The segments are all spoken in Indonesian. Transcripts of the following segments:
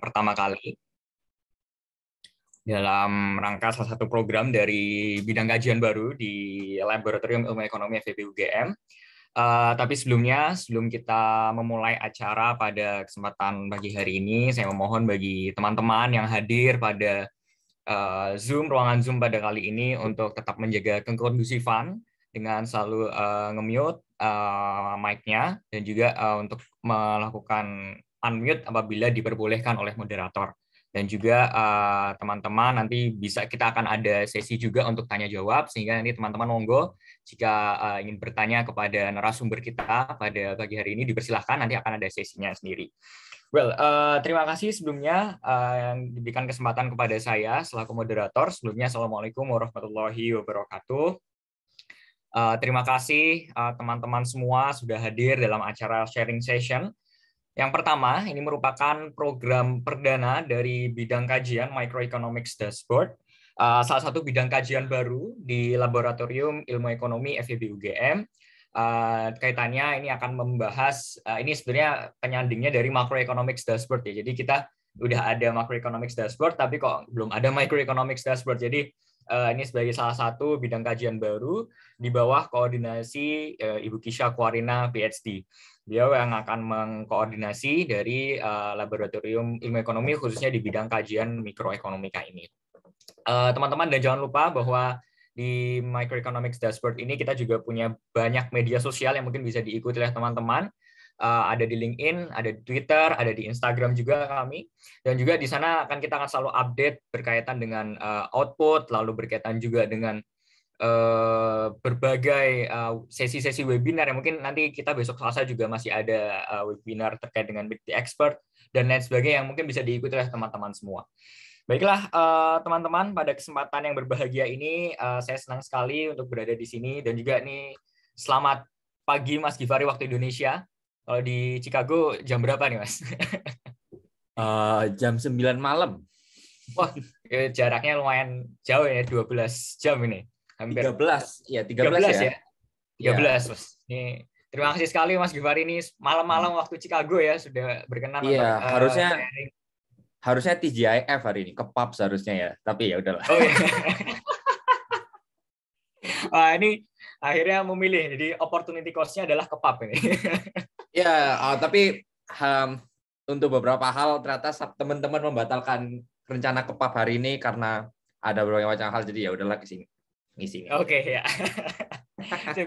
pertama kali dalam rangka salah satu program dari bidang kajian baru di Laboratorium Ilmu Ekonomi FEB UGM. Tapi sebelumnya, sebelum kita memulai acara pada kesempatan pagi hari ini, saya memohon bagi teman-teman yang hadir pada ruangan Zoom pada kali ini untuk tetap menjaga kekondusifan dengan selalu nge-mute mic-nya dan juga untuk melakukan unmute apabila diperbolehkan oleh moderator. Dan juga teman-teman nanti kita akan ada sesi juga untuk tanya jawab, sehingga nanti teman-teman monggo jika ingin bertanya kepada narasumber kita pada pagi hari ini dipersilahkan, nanti akan ada sesinya sendiri. Well, terima kasih sebelumnya yang diberikan kesempatan kepada saya selaku moderator. Sebelumnya, Assalamualaikum warahmatullahi wabarakatuh. Terima kasih teman-teman semua sudah hadir dalam acara sharing session. Yang pertama, ini merupakan program perdana dari bidang kajian Microeconomics Dashboard, salah satu bidang kajian baru di Laboratorium Ilmu Ekonomi FEB UGM. Kaitannya ini akan membahas, ini sebenarnya penyandingnya dari Macroeconomics Dashboard ya. Jadi kita udah ada Macroeconomics Dashboard, tapi kok belum ada Microeconomics Dashboard. Jadi ini sebagai salah satu bidang kajian baru di bawah koordinasi Ibu Kisha Kwarina, PhD. Beliau yang akan mengkoordinasi dari Laboratorium Ilmu Ekonomi khususnya di bidang kajian mikroekonomika ini. Teman-teman, dan jangan lupa bahwa di Microeconomics Dashboard ini kita juga punya banyak media sosial yang mungkin bisa diikuti oleh teman-teman. Ada di LinkedIn, ada di Twitter, ada di Instagram juga kami. Dan juga di sana kita akan selalu update berkaitan dengan output, lalu berkaitan juga dengan berbagai sesi-sesi webinar yang mungkin nanti kita besok Selasa juga masih ada webinar terkait dengan Big Data Expert dan lain sebagainya yang mungkin bisa diikuti oleh teman-teman semua. Baiklah teman-teman, pada kesempatan yang berbahagia ini saya senang sekali untuk berada di sini dan juga nih selamat pagi Mas Givari waktu Indonesia. Kalau di Chicago jam berapa nih Mas? Jam 9 malam. Wah, jaraknya lumayan jauh ya, 12 jam ini. Hampir 13 ya. 13 Mas. Ini terima kasih sekali Mas Givari ini malam-malam waktu Chicago ya sudah berkenan untuk harusnya TGIF hari ini, ke pub seharusnya ya. Tapi ya udahlah. Oh iya. Ini akhirnya memilih. Jadi opportunity cost-nya adalah ke pub ini. Ya, tapi untuk beberapa hal ternyata teman-teman membatalkan rencana ke pub hari ini karena ada berbagai macam hal. Jadi ya udahlah ke sini. Oke, ya.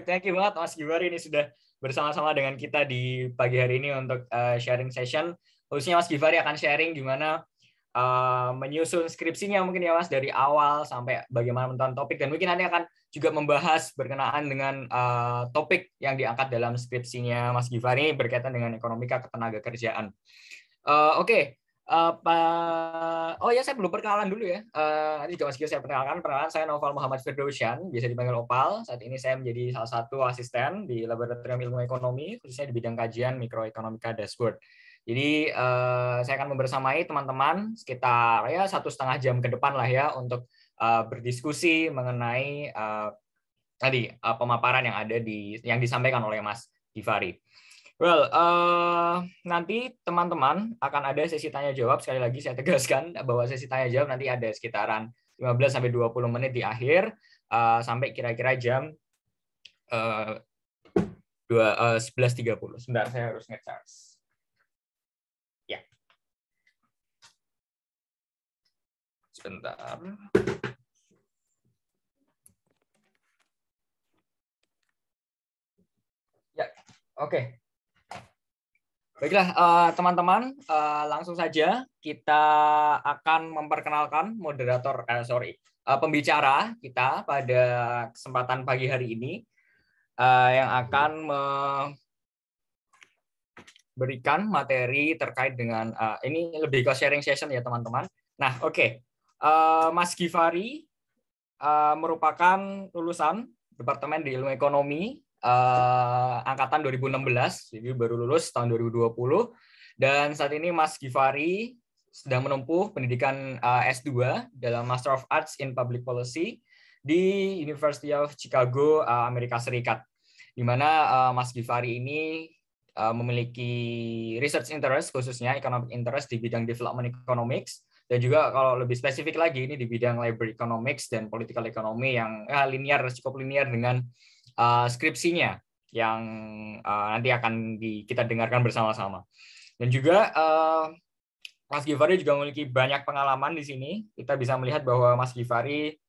Thank you banget Mas Givari ini sudah bersama-sama dengan kita di pagi hari ini untuk sharing session. Khususnya Mas Givari akan sharing gimana menyusun skripsinya mungkin ya Mas dari awal sampai bagaimana menentukan topik, dan mungkin nanti akan juga membahas berkenaan dengan topik yang diangkat dalam skripsinya Mas Givari berkaitan dengan ekonomika ketenagakerjaan. Oke. Oh ya, saya belum perkenalan dulu ya. Nanti juga Mas Gio saya perkenalkan saya Noval Muhammad Firdausyan, biasa dipanggil Opal. Saat ini saya menjadi salah satu asisten di Laboratorium Ilmu Ekonomi, khususnya di bidang kajian Mikroekonomika Dashboard. Jadi saya akan membersamai teman-teman sekitar ya 1,5 jam ke depan lah ya untuk berdiskusi mengenai tadi pemaparan yang disampaikan oleh Mas Givari. Well, nanti teman-teman akan ada sesi tanya jawab. Sekali lagi saya tegaskan bahwa sesi tanya jawab nanti ada sekitaran 15-20 menit di akhir sampai kira-kira jam 11.30. Sebentar, saya harus nge-charge. Ya. Sebentar. Ya, oke. Baiklah teman-teman, langsung saja kita akan memperkenalkan pembicara kita pada kesempatan pagi hari ini yang akan memberikan materi terkait dengan ini lebih ke sharing session ya teman-teman. Nah, oke. Mas Givari merupakan lulusan Departemen di Ilmu Ekonomi angkatan 2016, jadi baru lulus tahun 2020, dan saat ini Mas Givari sedang menempuh pendidikan S2 dalam Master of Arts in Public Policy di University of Chicago, Amerika Serikat, di mana Mas Givari ini memiliki research interest, khususnya economic interest di bidang development economics, dan juga kalau lebih spesifik lagi ini di bidang labor economics dan political economy yang cukup linear dengan skripsinya yang nanti akan kita dengarkan bersama-sama. Dan juga Mas Givari juga memiliki banyak pengalaman di sini. Kita bisa melihat bahwa Mas Givari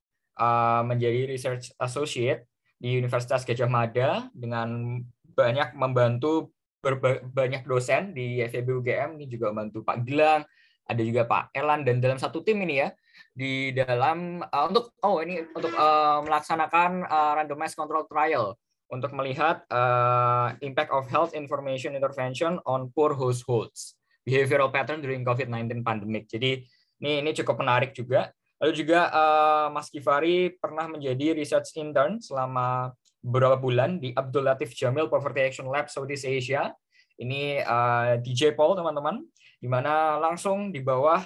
menjadi research associate di Universitas Gadjah Mada dengan banyak membantu banyak dosen di FEB UGM. Ini juga membantu Pak Gilang, ada juga Pak Elan, dan dalam satu tim ini ya di dalam untuk melaksanakan randomized control trial untuk melihat impact of health information intervention on poor households, behavioral pattern during COVID-19 pandemic. Jadi ini cukup menarik juga. Lalu juga Mas Givari pernah menjadi research intern selama beberapa bulan di Abdul Latif Jamil Poverty Action Lab Southeast Asia. Ini di JPOL teman-teman, di mana langsung di bawah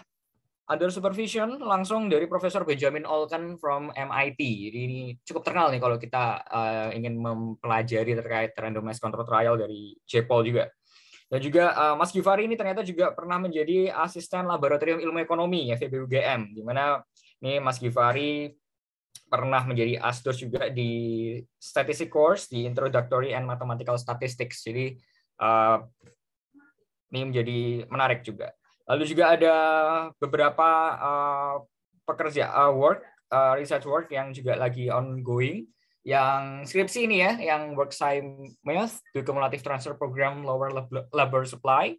under supervision langsung dari Profesor Benjamin Olken from MIT. Jadi ini cukup terkenal nih kalau kita ingin mempelajari terkait randomized control trial dari JPOL juga. Dan juga Mas Givari ini ternyata juga pernah menjadi asisten laboratorium ilmu ekonomi FEB UGM, di mana ini Mas Givari pernah menjadi asdos juga di statistic course di Introductory and Mathematical Statistics. Jadi ini menjadi menarik juga. Lalu juga ada beberapa research work yang juga lagi ongoing. Yang skripsi ini ya, yang WorkSci Math, the Cumulative Transfer Program Lower Labor Supply.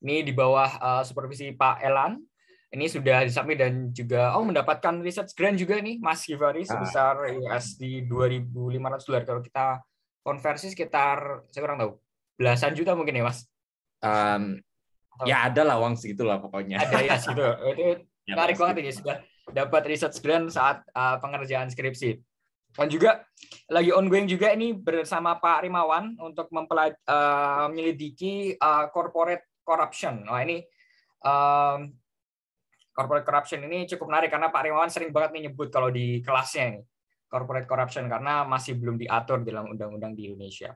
Ini di bawah supervisi Pak Elan. Ini sudah disubmit dan juga mendapatkan research grant juga nih Mas Givari sebesar USD 2.500 kalau kita konversi sekitar saya kurang tahu belasan juta mungkin ya Mas. Ya ada lah uang segitulah pokoknya. Ada ya segitu. Itu menarik banget ini sudah dapat research grant saat pengerjaan skripsi. Dan juga lagi ongoing juga ini bersama Pak Rimawan untuk menyelidiki corporate corruption. Nah ini corporate corruption ini cukup menarik karena Pak Rimawan sering banget nih nyebut kalau di kelasnya ini corporate corruption karena masih belum diatur dalam undang-undang di Indonesia.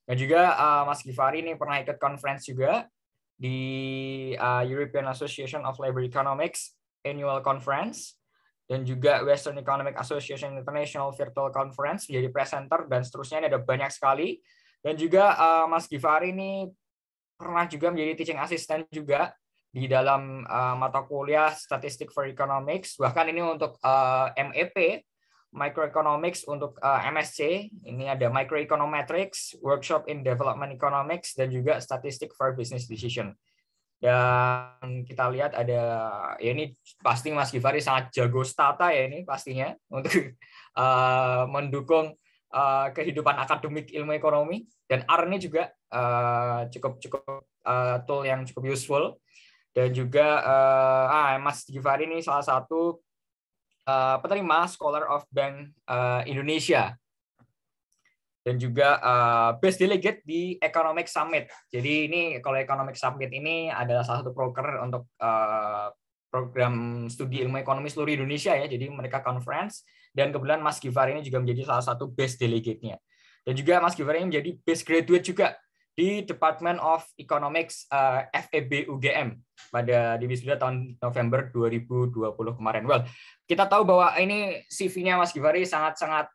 Dan juga Mas Givari ini pernah ikut conference juga di European Association of Labor Economics Annual Conference dan juga Western Economic Association International Virtual Conference menjadi presenter dan seterusnya. Ini ada banyak sekali. Dan juga Mas Givari ini pernah juga menjadi teaching assistant juga di dalam mata kuliah Statistic for Economics, bahkan ini untuk MEP Microeconomics untuk MSc, ini ada Microeconometrics, Workshop in Development Economics, dan juga Statistic for Business Decision. Dan kita lihat ada, ya ini pasti Mas Givari sangat jago stata ya ini pastinya untuk mendukung kehidupan akademik ilmu ekonomi, dan R ini juga cukup tool yang cukup useful. Dan juga Mas Givari ini salah satu penerima Scholar of Bank Indonesia dan juga Best Delegate di Economic Summit. Jadi ini kalau Economic Summit ini adalah salah satu broker untuk program studi ilmu ekonomi seluruh Indonesia ya. Jadi mereka conference dan kebetulan Mas Givari ini juga menjadi salah satu Best Delegate-nya. Dan juga Mas Givari ini menjadi Best Graduate juga di Department of Economics FEB UGM pada di wisuda tahun November 2020 kemarin. Well, kita tahu bahwa ini CV-nya Mas Givari sangat-sangat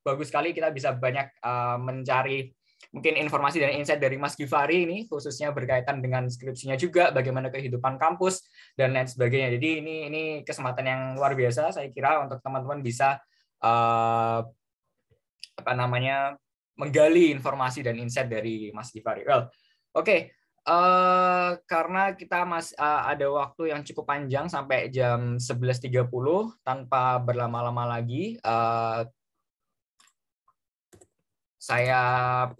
bagus sekali. Kita bisa banyak mencari mungkin informasi dan insight dari Mas Givari ini, khususnya berkaitan dengan skripsinya juga, bagaimana kehidupan kampus dan lain sebagainya. Jadi ini kesempatan yang luar biasa saya kira untuk teman-teman bisa menggali informasi dan insight dari Mas Givari. Well, oke. Karena kita ada waktu yang cukup panjang sampai jam 11.30, tanpa berlama-lama lagi, saya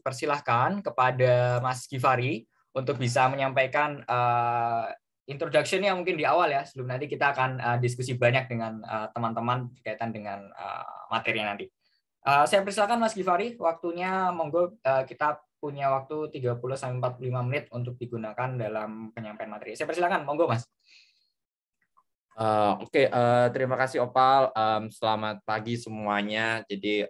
persilahkan kepada Mas Givari untuk bisa menyampaikan introduction-nya mungkin di awal ya, sebelum nanti kita akan diskusi banyak dengan teman-teman berkaitan dengan materi nanti. Saya persilakan Mas Givari, waktunya monggo, kita punya waktu 30-45 menit untuk digunakan dalam penyampaian materi. Saya persilakan, monggo Mas. Oke, terima kasih Opal. Selamat pagi semuanya. Jadi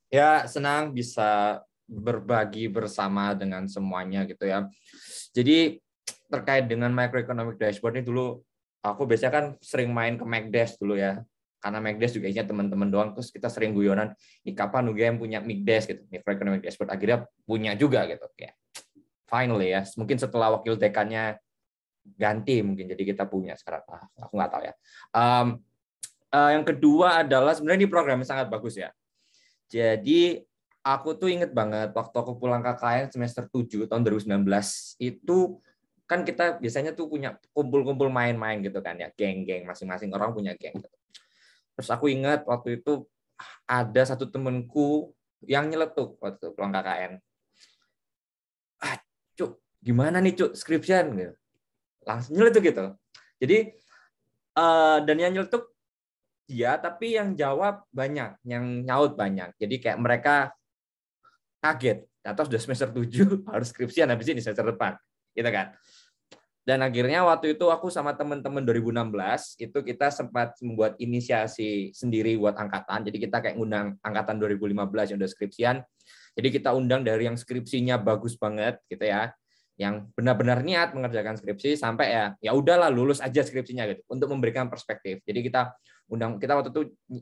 ya senang bisa berbagi bersama dengan semuanya gitu ya. Jadi terkait dengan microeconomic dashboard ini dulu aku biasanya kan sering main ke McDash dulu ya. Karena McDash juga isinya teman-teman doang, terus kita sering guyonan, ini kapan UGM punya McDash gitu, microeconomic dashboard, akhirnya punya juga gitu. Ya, finally ya, mungkin setelah wakil dekannya ganti mungkin jadi kita punya sekarang. Aku nggak tahu ya. Yang kedua adalah sebenarnya ini program yang sangat bagus ya. Jadi aku tuh inget banget waktu aku pulang KKN semester 7 tahun 2019 itu kan kita biasanya tuh punya kumpul-kumpul main-main gitu kan ya, geng-geng, masing-masing orang punya geng. Terus aku ingat waktu itu ada satu temenku yang nyeletuk waktu itu pulang KKN. Cuk, gimana nih Cuk skripsian gitu. Langsung nyeletuk gitu. Jadi dan yang nyeletuk dia, tapi yang jawab banyak, yang nyaut banyak. Jadi kayak mereka kaget, atau sudah semester 7 harus skripsian habis ini semester depan, gitu kan. Dan akhirnya waktu itu aku sama teman-teman 2016 itu kita sempat membuat inisiasi sendiri buat angkatan. Jadi kita kayak ngundang angkatan 2015 yang udah skripsian. Jadi kita undang dari yang skripsinya bagus banget gitu ya, yang benar-benar niat mengerjakan skripsi sampai ya udahlah lulus aja skripsinya gitu untuk memberikan perspektif. Jadi kita waktu itu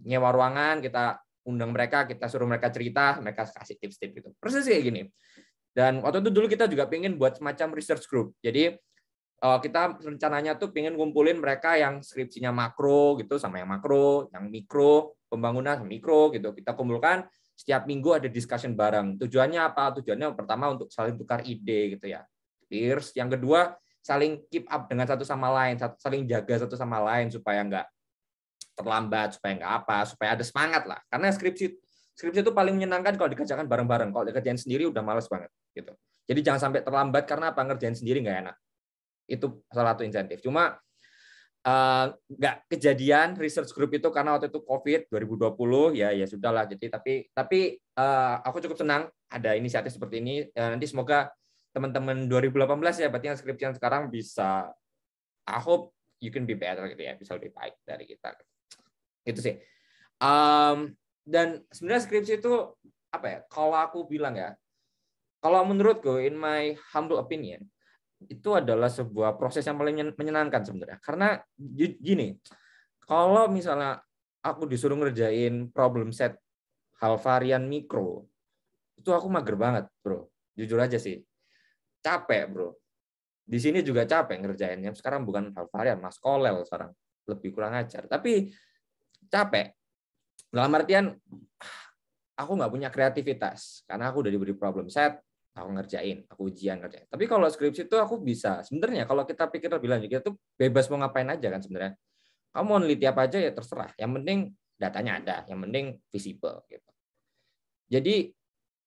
nyewa ruangan, kita undang mereka, kita suruh mereka cerita, mereka kasih tips-tips gitu. Persis kayak gini. Dan waktu itu dulu kita juga pengen buat semacam research group. Jadi kita rencananya tuh pengen ngumpulin mereka yang skripsinya makro gitu sama yang makro, yang mikro, pembangunan mikro gitu. Kita kumpulkan setiap minggu ada discussion bareng. Tujuannya apa? Tujuannya pertama untuk saling tukar ide gitu ya. Peers. Yang kedua, saling keep up dengan satu sama lain, saling jaga satu sama lain supaya nggak terlambat, supaya nggak apa, supaya ada semangat lah. Karena skripsi itu paling menyenangkan kalau dikerjakan bareng-bareng. Kalau dikerjain sendiri udah males banget gitu. Jadi jangan sampai terlambat karena apa, ngerjain sendiri nggak enak. Itu salah satu insentif. Cuma nggak kejadian research group itu karena waktu itu COVID 2020 ya sudahlah. Jadi tapi aku cukup senang ada inisiatif seperti ini. Nanti semoga teman-teman 2018 ya berarti yang skripsian sekarang bisa, I hope you can be better gitu ya, bisa lebih baik dari kita. Itu sih. Dan sebenarnya skripsi itu apa ya? Kalau aku bilang ya, kalau menurutku in my humble opinion itu adalah sebuah proses yang paling menyenangkan sebenarnya. Karena gini, kalau misalnya aku disuruh ngerjain problem set hal varian mikro, itu aku mager banget, bro. Jujur aja sih. Capek, bro. Di sini juga capek ngerjainnya. Sekarang bukan hal varian, Mas Kolel sekarang. Lebih kurang ajar. Tapi capek. Dalam artian, aku nggak punya kreativitas. Karena aku udah diberi problem set, aku ngerjain, aku ujian ngerjain. Tapi kalau skripsi itu aku bisa. Sebenarnya kalau kita pikir lebih lanjut, kita tuh bebas mau ngapain aja kan sebenarnya. Kamu mau neliti apa aja ya terserah. Yang penting datanya ada, yang penting visible gitu. Jadi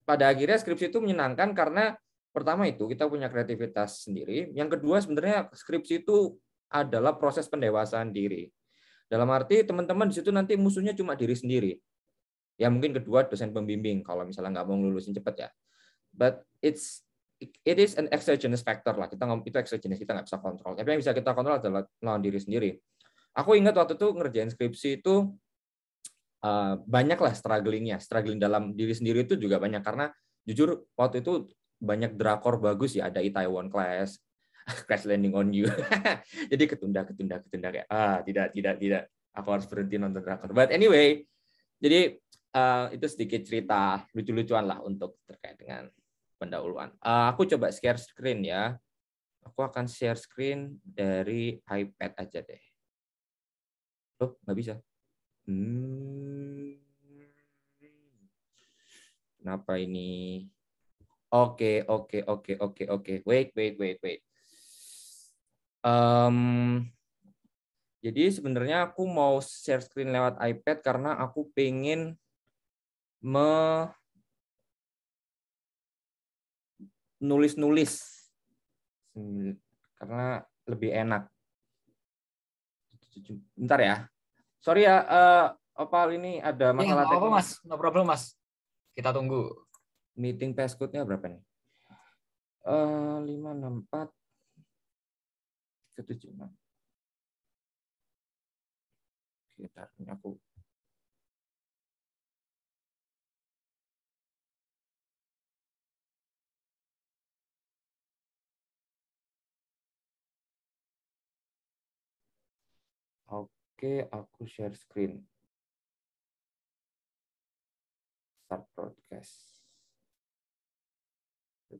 pada akhirnya skripsi itu menyenangkan karena pertama itu kita punya kreativitas sendiri. Yang kedua sebenarnya skripsi itu adalah proses pendewasaan diri. Dalam arti teman-teman di situ nanti musuhnya cuma diri sendiri. Ya mungkin kedua dosen pembimbing kalau misalnya nggak mau lulusin cepat ya. But it is an exogenous factor lah. Kita ngomong itu exogenous, kita nggak bisa kontrol. Tapi yang bisa kita kontrol adalah lawan diri sendiri. Aku ingat waktu itu ngerjain skripsi itu banyak lah struggling dalam diri sendiri itu juga banyak karena jujur waktu itu banyak drakor bagus ya, ada Itaewon Class, Crash Landing on You. Jadi ketunda kayak tidak aku harus berhenti nonton drakor. But anyway, jadi itu sedikit cerita lucu-lucuan lah untuk terkait dengan pendahuluan. Aku coba share screen ya. Aku akan share screen dari iPad aja deh. Loh, nggak bisa. Kenapa ini? Oke. Wait. Jadi sebenarnya aku mau share screen lewat iPad karena aku pengen nulis karena lebih enak. Bentar ya. Sorry ya, Opal ini ada masalah apa teknis. Mas, no problem Mas. Kita tunggu. Meeting passcode-nya berapa nih? 564 176. Bentar, ini aku Oke, aku share screen. Start broadcast. Oke.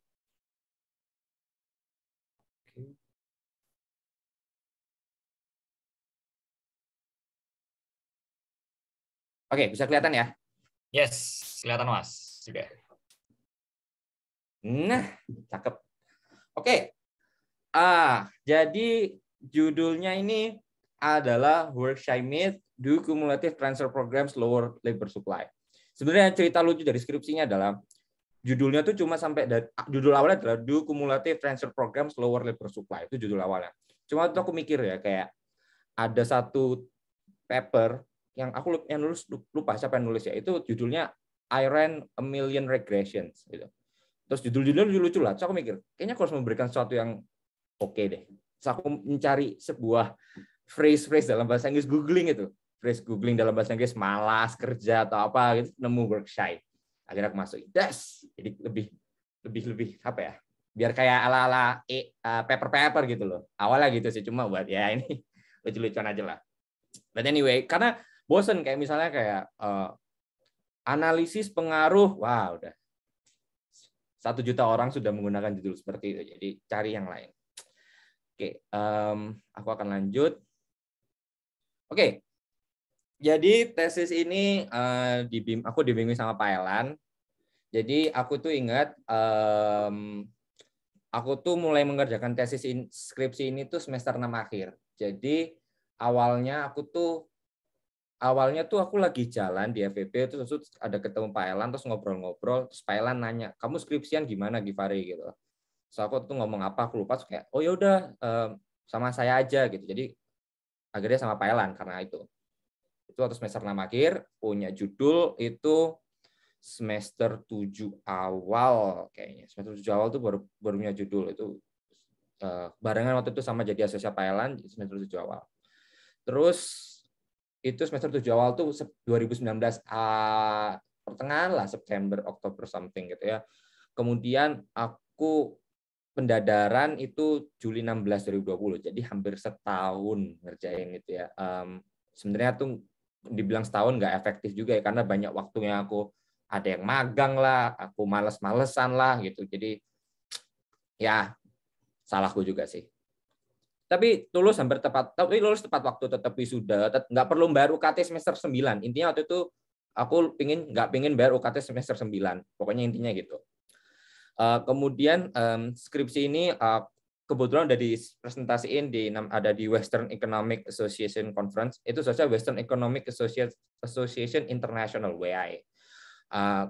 Oke, bisa kelihatan ya? Yes, kelihatan Mas. Sudah. Nah, cakep. Oke. Jadi judulnya ini adalah Work-Shy Myth, Do Cumulative Transfer Programs Lower Labor Supply. Sebenarnya cerita lucu dari skripsinya adalah judulnya tuh cuma sampai judul awalnya adalah Do Cumulative Transfer Programs Lower Labor Supply. Itu judul awalnya. Cuma waktu aku mikir ya, kayak ada satu paper yang aku yang lupa siapa yang nulis ya, itu judulnya I Ran a Million Regressions gitu. Terus judul-judulnya lucu lah. Terus aku mikir, kayaknya aku harus memberikan sesuatu yang oke deh. Terus aku mencari sebuah phrase dalam bahasa Inggris, googling itu. Phrase googling dalam bahasa Inggris, malas kerja atau apa gitu, nemu work-shy. Akhirnya aku masuk. Jadi lebih apa ya? Biar kayak ala-ala paper gitu loh. Awalnya gitu sih, cuma buat ya ini lucu-lucuan aja lah. But anyway, karena bosen kayak misalnya kayak analisis pengaruh, wah udah 1 juta orang sudah menggunakan judul seperti itu. Jadi cari yang lain. Oke, aku akan lanjut. Oke, jadi tesis ini aku dibimbing sama Pak Elan. Jadi aku tuh ingat, aku tuh mulai mengerjakan tesis skripsi ini tuh semester 6 akhir. Jadi awalnya aku lagi jalan di FEB, terus ada ketemu Pak Elan, terus ngobrol-ngobrol, terus Pak Elan nanya, kamu skripsian gimana Givari gitu. So aku tuh ngomong apa, aku lupa, kayak oh ya udah sama saya aja gitu. Jadi akhirnya sama Pak Elan karena itu waktu semester 6 akhir, punya judul itu semester 7 awal kayaknya. Semester 7 awal tuh baru punya judul itu barengan waktu itu sama jadi asosiasi Pak Elan semester 7 awal. Terus itu semester 7 awal tuh 2019 pertengahan lah, September, Oktober something gitu ya. Kemudian aku pendadaran itu Juli 16 2020. Jadi hampir setahun ngerjain itu ya. Sebenarnya tuh dibilang setahun nggak efektif juga ya, karena banyak waktunya aku ada yang magang lah, aku males-malesan lah gitu. Jadi ya salahku juga sih. Tapi lulus lulus tepat waktu, tetap wisuda, nggak perlu bayar UKT semester 9. Intinya waktu itu aku nggak pingin bayar UKT semester 9. Pokoknya intinya gitu. Kemudian skripsi ini kebetulan udah dipresentasiin ada di Western Economic Association Conference, itu saja Western Economic Association International WEAI.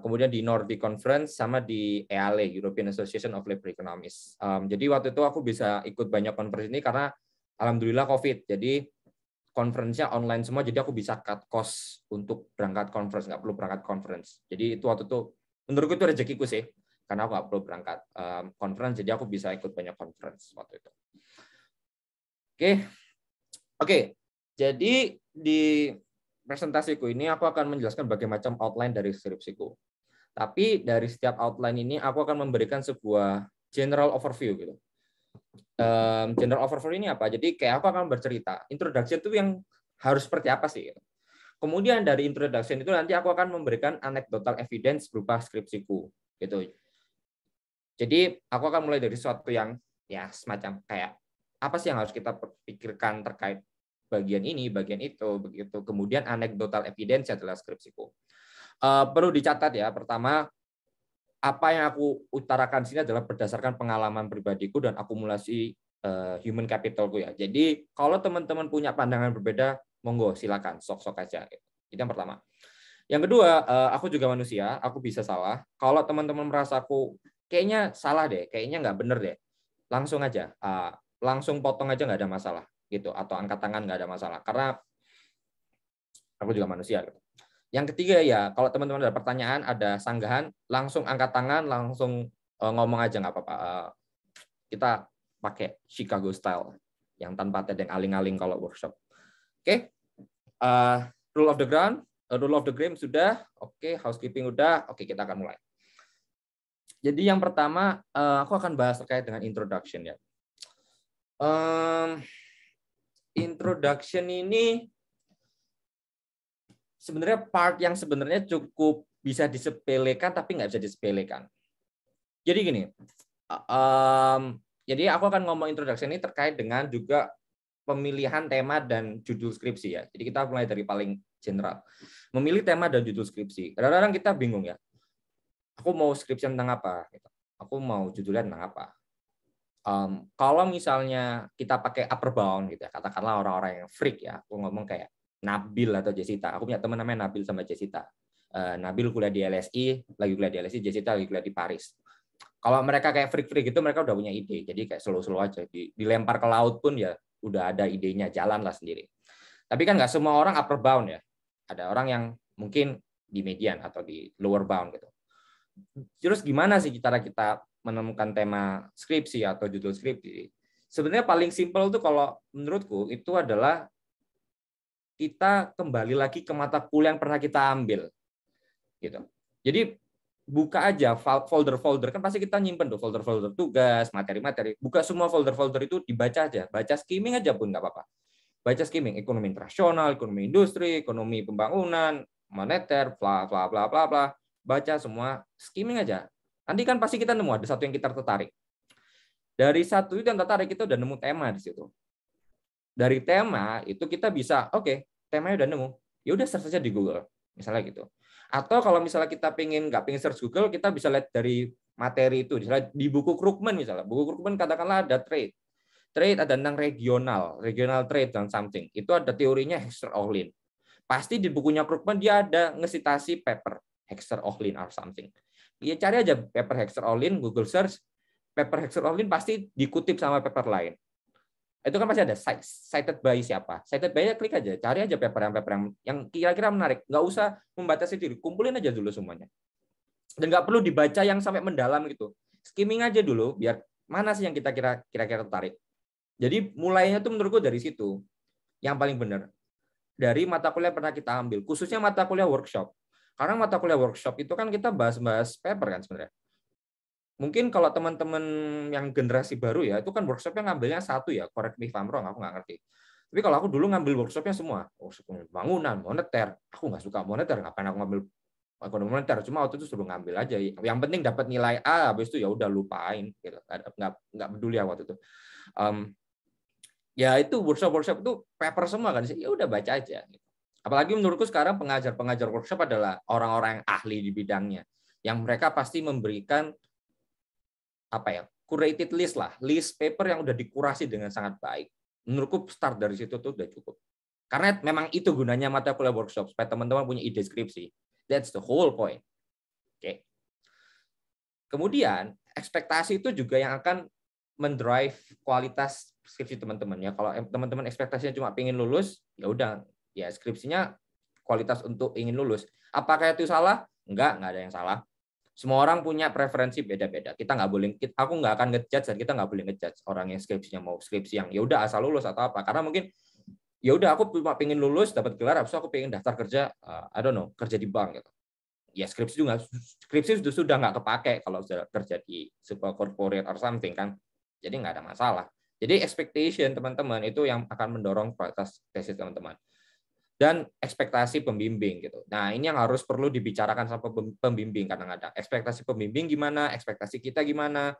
Kemudian di Nordic Conference sama di EALE, European Association of Labor Economists. Jadi waktu itu aku bisa ikut banyak conference ini karena alhamdulillah COVID. Jadi conference-nya online semua, jadi aku bisa cut cost untuk berangkat conference, nggak perlu berangkat conference. Jadi itu waktu itu menurutku itu rezekiku sih, karena aku nggak perlu berangkat conference, jadi aku bisa ikut banyak conference waktu itu. Oke. Jadi di presentasiku ini aku akan menjelaskan berbagai macam outline dari skripsiku. Tapi dari setiap outline ini aku akan memberikan sebuah general overview gitu. General overview ini apa? Jadi kayak aku akan bercerita. Introduction itu yang harus seperti apa sih? Kemudian dari introduction itu nanti aku akan memberikan anecdotal evidence berupa skripsiku gitu. Jadi aku akan mulai dari sesuatu yang ya semacam kayak apa sih yang harus kita pikirkan terkait bagian ini, bagian itu, begitu. Kemudian anecdotal evidence adalah skripsiku. Perlu dicatat ya, pertama apa yang aku utarakan sini adalah berdasarkan pengalaman pribadiku dan akumulasi human capitalku ya. Jadi kalau teman-teman punya pandangan berbeda, monggo silakan, sok-sok aja. Itu yang pertama. Yang kedua, aku juga manusia, aku bisa salah. Kalau teman-teman merasa aku kayaknya salah deh, kayaknya nggak bener deh, langsung aja, langsung potong aja, nggak ada masalah gitu, atau angkat tangan nggak ada masalah, karena aku juga manusia gitu. Yang ketiga ya, kalau teman-teman ada pertanyaan, ada sanggahan, langsung angkat tangan, langsung ngomong aja, nggak apa-apa. Kita pakai Chicago style yang tanpa tedeng aling-aling kalau workshop. Oke. Rule of the ground, rule of the game sudah, oke, housekeeping udah, oke, kita akan mulai. Jadi yang pertama aku akan bahas terkait dengan introduction ya. introduction ini sebenarnya part yang sebenarnya cukup bisa disepelekan tapi nggak bisa disepelekan. Jadi gini, jadi aku akan ngomong introduction ini terkait dengan juga pemilihan tema dan judul skripsi ya. Jadi kita mulai dari paling general. Memilih tema dan judul skripsi. Kadang-kadang kita bingung ya. Aku mau skripsi tentang apa? Aku mau judulnya tentang apa? Kalau misalnya kita pakai upper bound gitu ya, katakanlah orang-orang yang freak ya, aku ngomong kayak Nabil atau Jessica. Aku punya teman namanya Nabil sama Jessica. Nabil kuliah di LSI, lagi kuliah di LSI, Jessica lagi kuliah di Paris. Kalau mereka kayak freak-freak gitu, mereka udah punya ide. Jadi kayak slow-slow aja. Dilempar ke laut pun ya udah ada idenya, jalan lah sendiri. Tapi kan nggak semua orang upper bound ya. Ada orang yang mungkin di median atau di lower bound gitu. Terus gimana sih cara kita menemukan tema skripsi atau judul skripsi? Sebenarnya paling simpel tuh kalau menurutku itu adalah kita kembali lagi ke mata kuliah yang pernah kita ambil, gitu. Jadi buka aja folder-folder, kan pasti kita nyimpen tuh folder-folder tugas, materi-materi. Buka semua folder-folder itu, dibaca aja, baca skimming aja pun nggak apa-apa. Baca skimming ekonomi internasional, ekonomi industri, ekonomi pembangunan, moneter, bla bla bla bla bla. Baca semua, skimming aja. Nanti kan pasti kita nemu ada satu yang kita tertarik. Dari satu itu yang tertarik, kita udah nemu tema di situ. Dari tema itu kita bisa, oke, temanya udah nemu, ya udah search aja di Google, misalnya gitu. Atau kalau misalnya kita nggak pengen search Google, kita bisa lihat dari materi itu, misalnya di buku Krugman misalnya, buku Krugman katakanlah ada trade ada tentang regional trade dan something, itu ada teorinya Hexter-Ohlin. Pasti di bukunya Krugman dia ada ngesitasi paper Hexter-Ohlin or something. Ya cari aja paper Hexter-Ohlin, Google search, paper Hexter-Ohlin pasti dikutip sama paper lain. Itu kan pasti ada cited by siapa. Cited by klik aja, cari aja paper yang kira-kira menarik. Nggak usah membatasi diri, kumpulin aja dulu semuanya. Dan nggak perlu dibaca yang sampai mendalam gitu. Skimming aja dulu, biar mana sih yang kita kira-kira tertarik. Jadi mulainya tuh menurutku dari situ. Yang paling benar. Dari mata kuliah pernah kita ambil, khususnya mata kuliah workshop. Karena mata kuliah workshop itu kan kita bahas-bahas paper kan sebenarnya. Mungkin kalau teman-teman yang generasi baru ya, itu kan workshopnya ngambilnya satu ya, correct me if I'm wrong, aku nggak ngerti. Tapi kalau aku dulu ngambil workshopnya semua, workshop bangunan, moneter, aku nggak suka moneter, ngapain aku ngambil ekonomi moneter, cuma waktu itu suruh ngambil aja. Yang penting dapat nilai A, habis itu ya udah lupain, gitu. Nggak peduli ya waktu itu. Ya itu workshop itu paper semua kan, ya udah baca aja. Apalagi menurutku sekarang pengajar workshop adalah orang-orang yang ahli di bidangnya, yang mereka pasti memberikan curated list lah, list paper yang udah dikurasi dengan sangat baik. Menurutku start dari situ tuh udah cukup. Karena memang itu gunanya mata kuliah workshop, supaya teman-teman punya ide skripsi. That's the whole point. Oke. Kemudian ekspektasi itu juga yang akan mendrive kualitas skripsi teman-teman ya. Kalau teman-teman ekspektasinya cuma pengen lulus, ya udah, ya skripsinya kualitas untuk ingin lulus. Apakah itu salah? Enggak ada yang salah. Semua orang punya preferensi beda-beda. Aku nggak akan ngejudge dan kita nggak boleh ngejudge orang yang skripsinya mau skripsi yang ya udah asal lulus atau apa. Karena mungkin ya udah aku cuma pengen lulus dapat gelar, habis itu aku pengen daftar kerja, I don't know, kerja di bank gitu. Ya skripsi sudah nggak kepake kalau sudah kerja di sebuah corporate or something kan. Jadi nggak ada masalah. Jadi expectation teman-teman itu yang akan mendorong kualitas tesis teman-teman. Dan ekspektasi pembimbing gitu. Nah, ini yang harus perlu dibicarakan sama pembimbing kadang-kadang. Ekspektasi pembimbing gimana, ekspektasi kita gimana.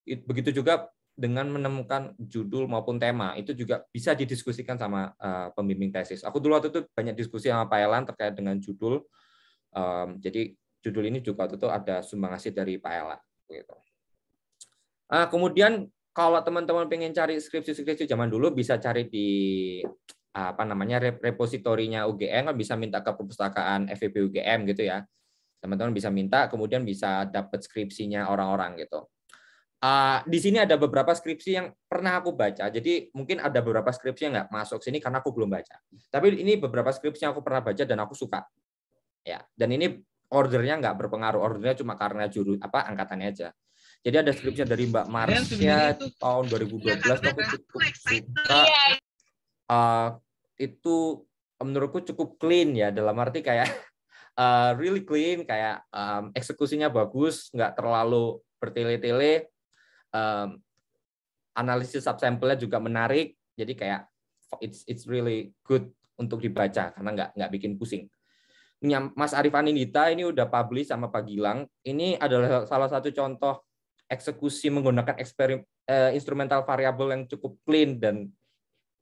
Begitu juga dengan menemukan judul maupun tema, itu juga bisa didiskusikan sama pembimbing tesis. Aku dulu waktu itu banyak diskusi sama Pak Elan terkait dengan judul. Jadi judul ini juga waktu itu ada sumbangasi dari Pak Elan gitu. Kemudian kalau teman-teman pengen cari skripsi zaman dulu bisa cari di repositorinya UGM, kan bisa minta ke perpustakaan FEB UGM gitu ya. Teman-teman bisa minta, kemudian bisa dapat skripsinya orang-orang gitu. Di sini ada beberapa skripsi yang pernah aku baca. Jadi mungkin ada beberapa skripsi yang nggak masuk sini karena aku belum baca. Tapi ini beberapa skripsi yang aku pernah baca dan aku suka. Ya, dan ini ordernya nggak berpengaruh. Ordernya cuma karena angkatannya aja. Jadi ada skripsi dari Mbak Marsha tahun 2012, aku cukup suka. Itu menurutku cukup clean ya, dalam arti kayak really clean, kayak eksekusinya bagus, nggak terlalu bertele-tele, analisis subsample-nya juga menarik, jadi kayak it's really good untuk dibaca karena nggak bikin pusing. Mas Arif Anindita ini udah publish sama Pak Gilang. Ini adalah salah satu contoh eksekusi menggunakan instrumental variable yang cukup clean dan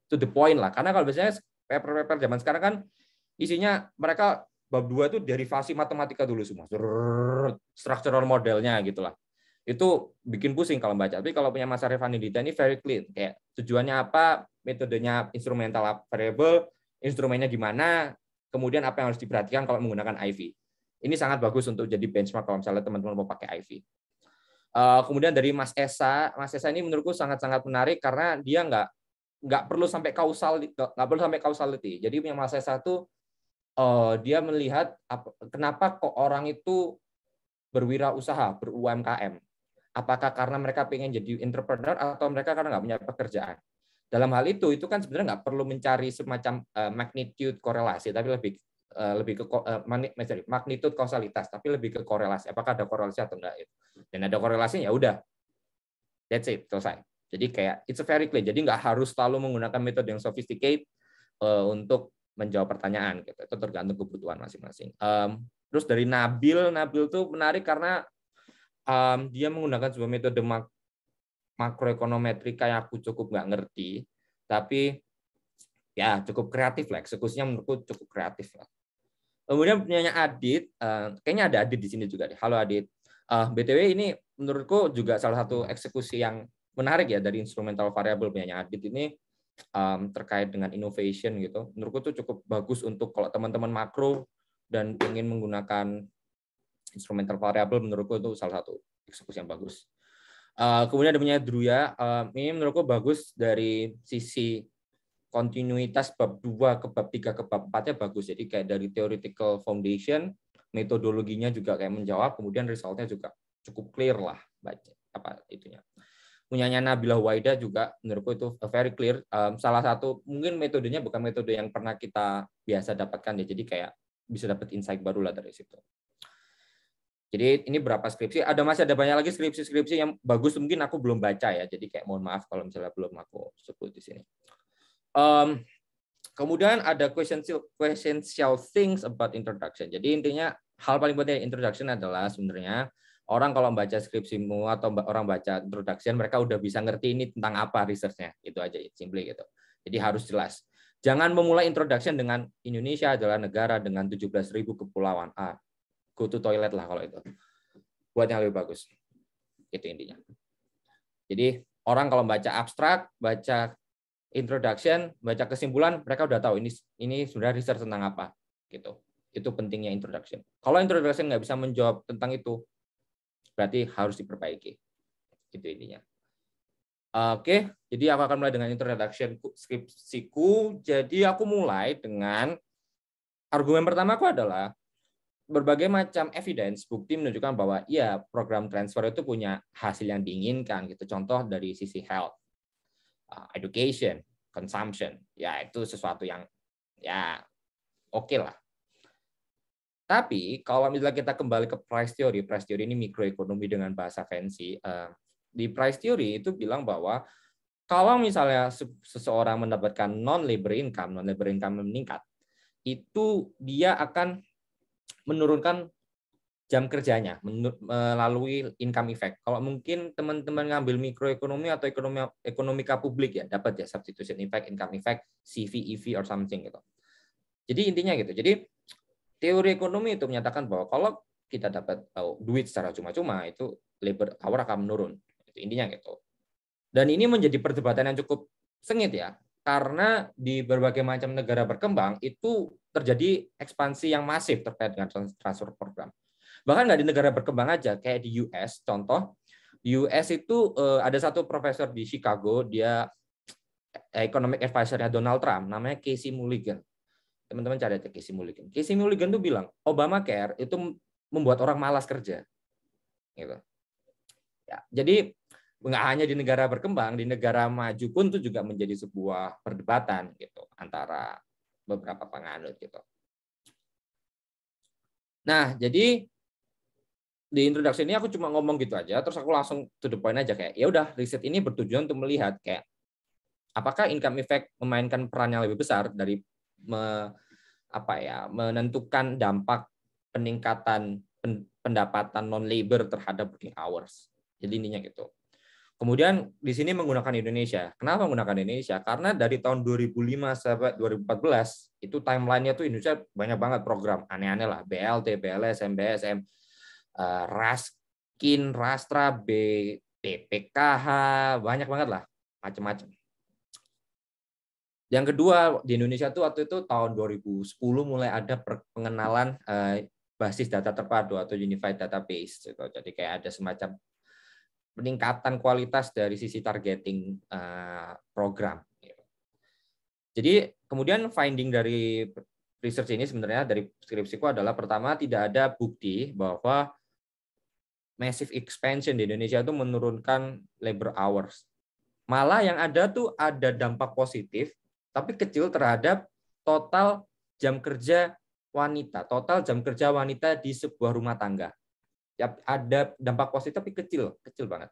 to the point lah. Karena kalau biasanya paper-paper zaman sekarang kan isinya mereka bab 2 itu derivasi matematika dulu semua. Structural modelnya gitulah. Itu bikin pusing kalau baca. Tapi kalau punya Mas Arif Anindita ini very clean. Kayak tujuannya apa, metodenya instrumental variable, instrumennya gimana, kemudian apa yang harus diperhatikan kalau menggunakan IV. Ini sangat bagus untuk jadi benchmark kalau misalnya teman-teman mau pakai IV. Kemudian dari Mas Esa ini menurutku sangat-sangat menarik karena dia nggak perlu sampai causality. Jadi yang Mas Esa itu dia melihat kenapa kok orang itu berwirausaha, ber-UMKM. Apakah karena mereka pengen jadi entrepreneur atau mereka karena nggak punya pekerjaan. Dalam hal itu kan sebenarnya nggak perlu mencari semacam magnitude korelasi, tapi lebih ke magnitude kausalitas, tapi lebih ke korelasi. Apakah ada korelasi atau enggak? Dan ada korelasinya, ya udah, that's it, selesai. Jadi kayak it's a very clear. Jadi nggak harus selalu menggunakan metode yang sophisticated untuk menjawab pertanyaan. Gitu. Itu tergantung kebutuhan masing-masing. Terus dari Nabil tuh menarik karena dia menggunakan sebuah metode makroekonometrika yang aku cukup nggak ngerti, tapi ya cukup kreatif lah. Eksekusinya menurutku cukup kreatif lah. Kemudian punyanya Adit, kayaknya ada Adit di sini juga deh. Halo Adit. BTW ini menurutku juga salah satu eksekusi yang menarik ya dari instrumental variable punyanya Adit ini terkait dengan innovation gitu. Menurutku tuh cukup bagus untuk kalau teman-teman makro dan ingin menggunakan instrumental variable, menurutku itu salah satu eksekusi yang bagus. Kemudian ada punya Druya, ini menurutku bagus dari sisi kontinuitas bab 2 ke bab 3 ke bab 4-nya bagus. Jadi kayak dari theoretical foundation, metodologinya juga kayak menjawab, kemudian resultnya juga cukup clear lah baca apa itunya. Punyanya Nabila Waida juga menurutku itu very clear. Salah satu mungkin metodenya bukan metode yang pernah kita biasa dapatkan ya. Jadi kayak bisa dapat insight baru lah dari situ. Jadi ini berapa skripsi? Masih ada banyak lagi skripsi-skripsi yang bagus, mungkin aku belum baca ya. Jadi kayak mohon maaf kalau misalnya belum aku sebut di sini. Kemudian ada essential things about introduction. Jadi intinya hal paling penting introduction adalah sebenarnya orang kalau baca skripsimu atau orang baca introduction, mereka udah bisa ngerti ini tentang apa research-nya. Itu aja, simply gitu. Jadi harus jelas. Jangan memulai introduction dengan Indonesia adalah negara dengan 17.000 kepulauan. Go to toilet lah kalau itu. Buat yang lebih bagus. Itu intinya. Jadi orang kalau baca abstrak, baca introduction, baca kesimpulan, mereka udah tahu ini sebenarnya research tentang apa. Gitu. Itu pentingnya introduction. Kalau introduction nggak bisa menjawab tentang itu, berarti harus diperbaiki. Itu intinya. Oke, jadi aku akan mulai dengan introduction skripsiku. Jadi aku mulai dengan argumen pertamaku adalah berbagai macam evidence, bukti menunjukkan bahwa ya program transfer itu punya hasil yang diinginkan. Gitu. Contoh dari sisi health, education, consumption, ya itu sesuatu yang ya oke lah. Tapi kalau misalnya kita kembali ke price theory ini mikroekonomi dengan bahasa fancy. Di price theory itu bilang bahwa kalau misalnya seseorang mendapatkan non-labor income meningkat, itu dia akan menurunkan jam kerjanya melalui income effect. Kalau mungkin teman-teman ngambil mikroekonomi atau ekonomika publik ya, dapat ya substitution effect, income effect, CV, EV or something gitu. Jadi intinya gitu. Jadi teori ekonomi itu menyatakan bahwa kalau kita dapat duit secara cuma-cuma, itu labor hour akan menurun. Itu intinya gitu. Dan ini menjadi perdebatan yang cukup sengit ya, karena di berbagai macam negara berkembang itu terjadi ekspansi yang masif terkait dengan transfer program. Bahkan nggak di negara berkembang aja, kayak di US, contoh, di US itu ada satu profesor di Chicago, dia economic advisor-nya Donald Trump, namanya Casey Mulligan. Teman-teman cari aja Casey Mulligan. Casey Mulligan tuh bilang, Obamacare itu membuat orang malas kerja. Gitu. Ya, jadi nggak hanya di negara berkembang, di negara maju pun itu juga menjadi sebuah perdebatan gitu antara beberapa penganut gitu. Nah, jadi di introduksi ini aku cuma ngomong gitu aja, terus aku langsung to the point aja kayak ya udah riset ini bertujuan untuk melihat kayak apakah income effect memainkan peran yang lebih besar dari menentukan dampak peningkatan pendapatan non labor terhadap working hours. Jadi intinya gitu. Kemudian di sini menggunakan Indonesia. Kenapa menggunakan Indonesia? Karena dari tahun 2005 sampai 2014 itu timelinenya tuh Indonesia banyak banget program aneh-aneh lah, BLT, BLS, MBSM, Raskin, Rastra, BPKH, banyak banget lah, macam-macam. Yang kedua di Indonesia tuh waktu itu tahun 2010 mulai ada pengenalan basis data terpadu atau unified database. Gitu. Jadi kayak ada semacam peningkatan kualitas dari sisi targeting program. Jadi kemudian finding dari research ini sebenarnya dari skripsiku adalah pertama tidak ada bukti bahwa massive expansion di Indonesia itu menurunkan labor hours. Malah yang ada tuh ada dampak positif tapi kecil terhadap total jam kerja wanita, total jam kerja wanita di sebuah rumah tangga. Ada dampak positif tapi kecil banget.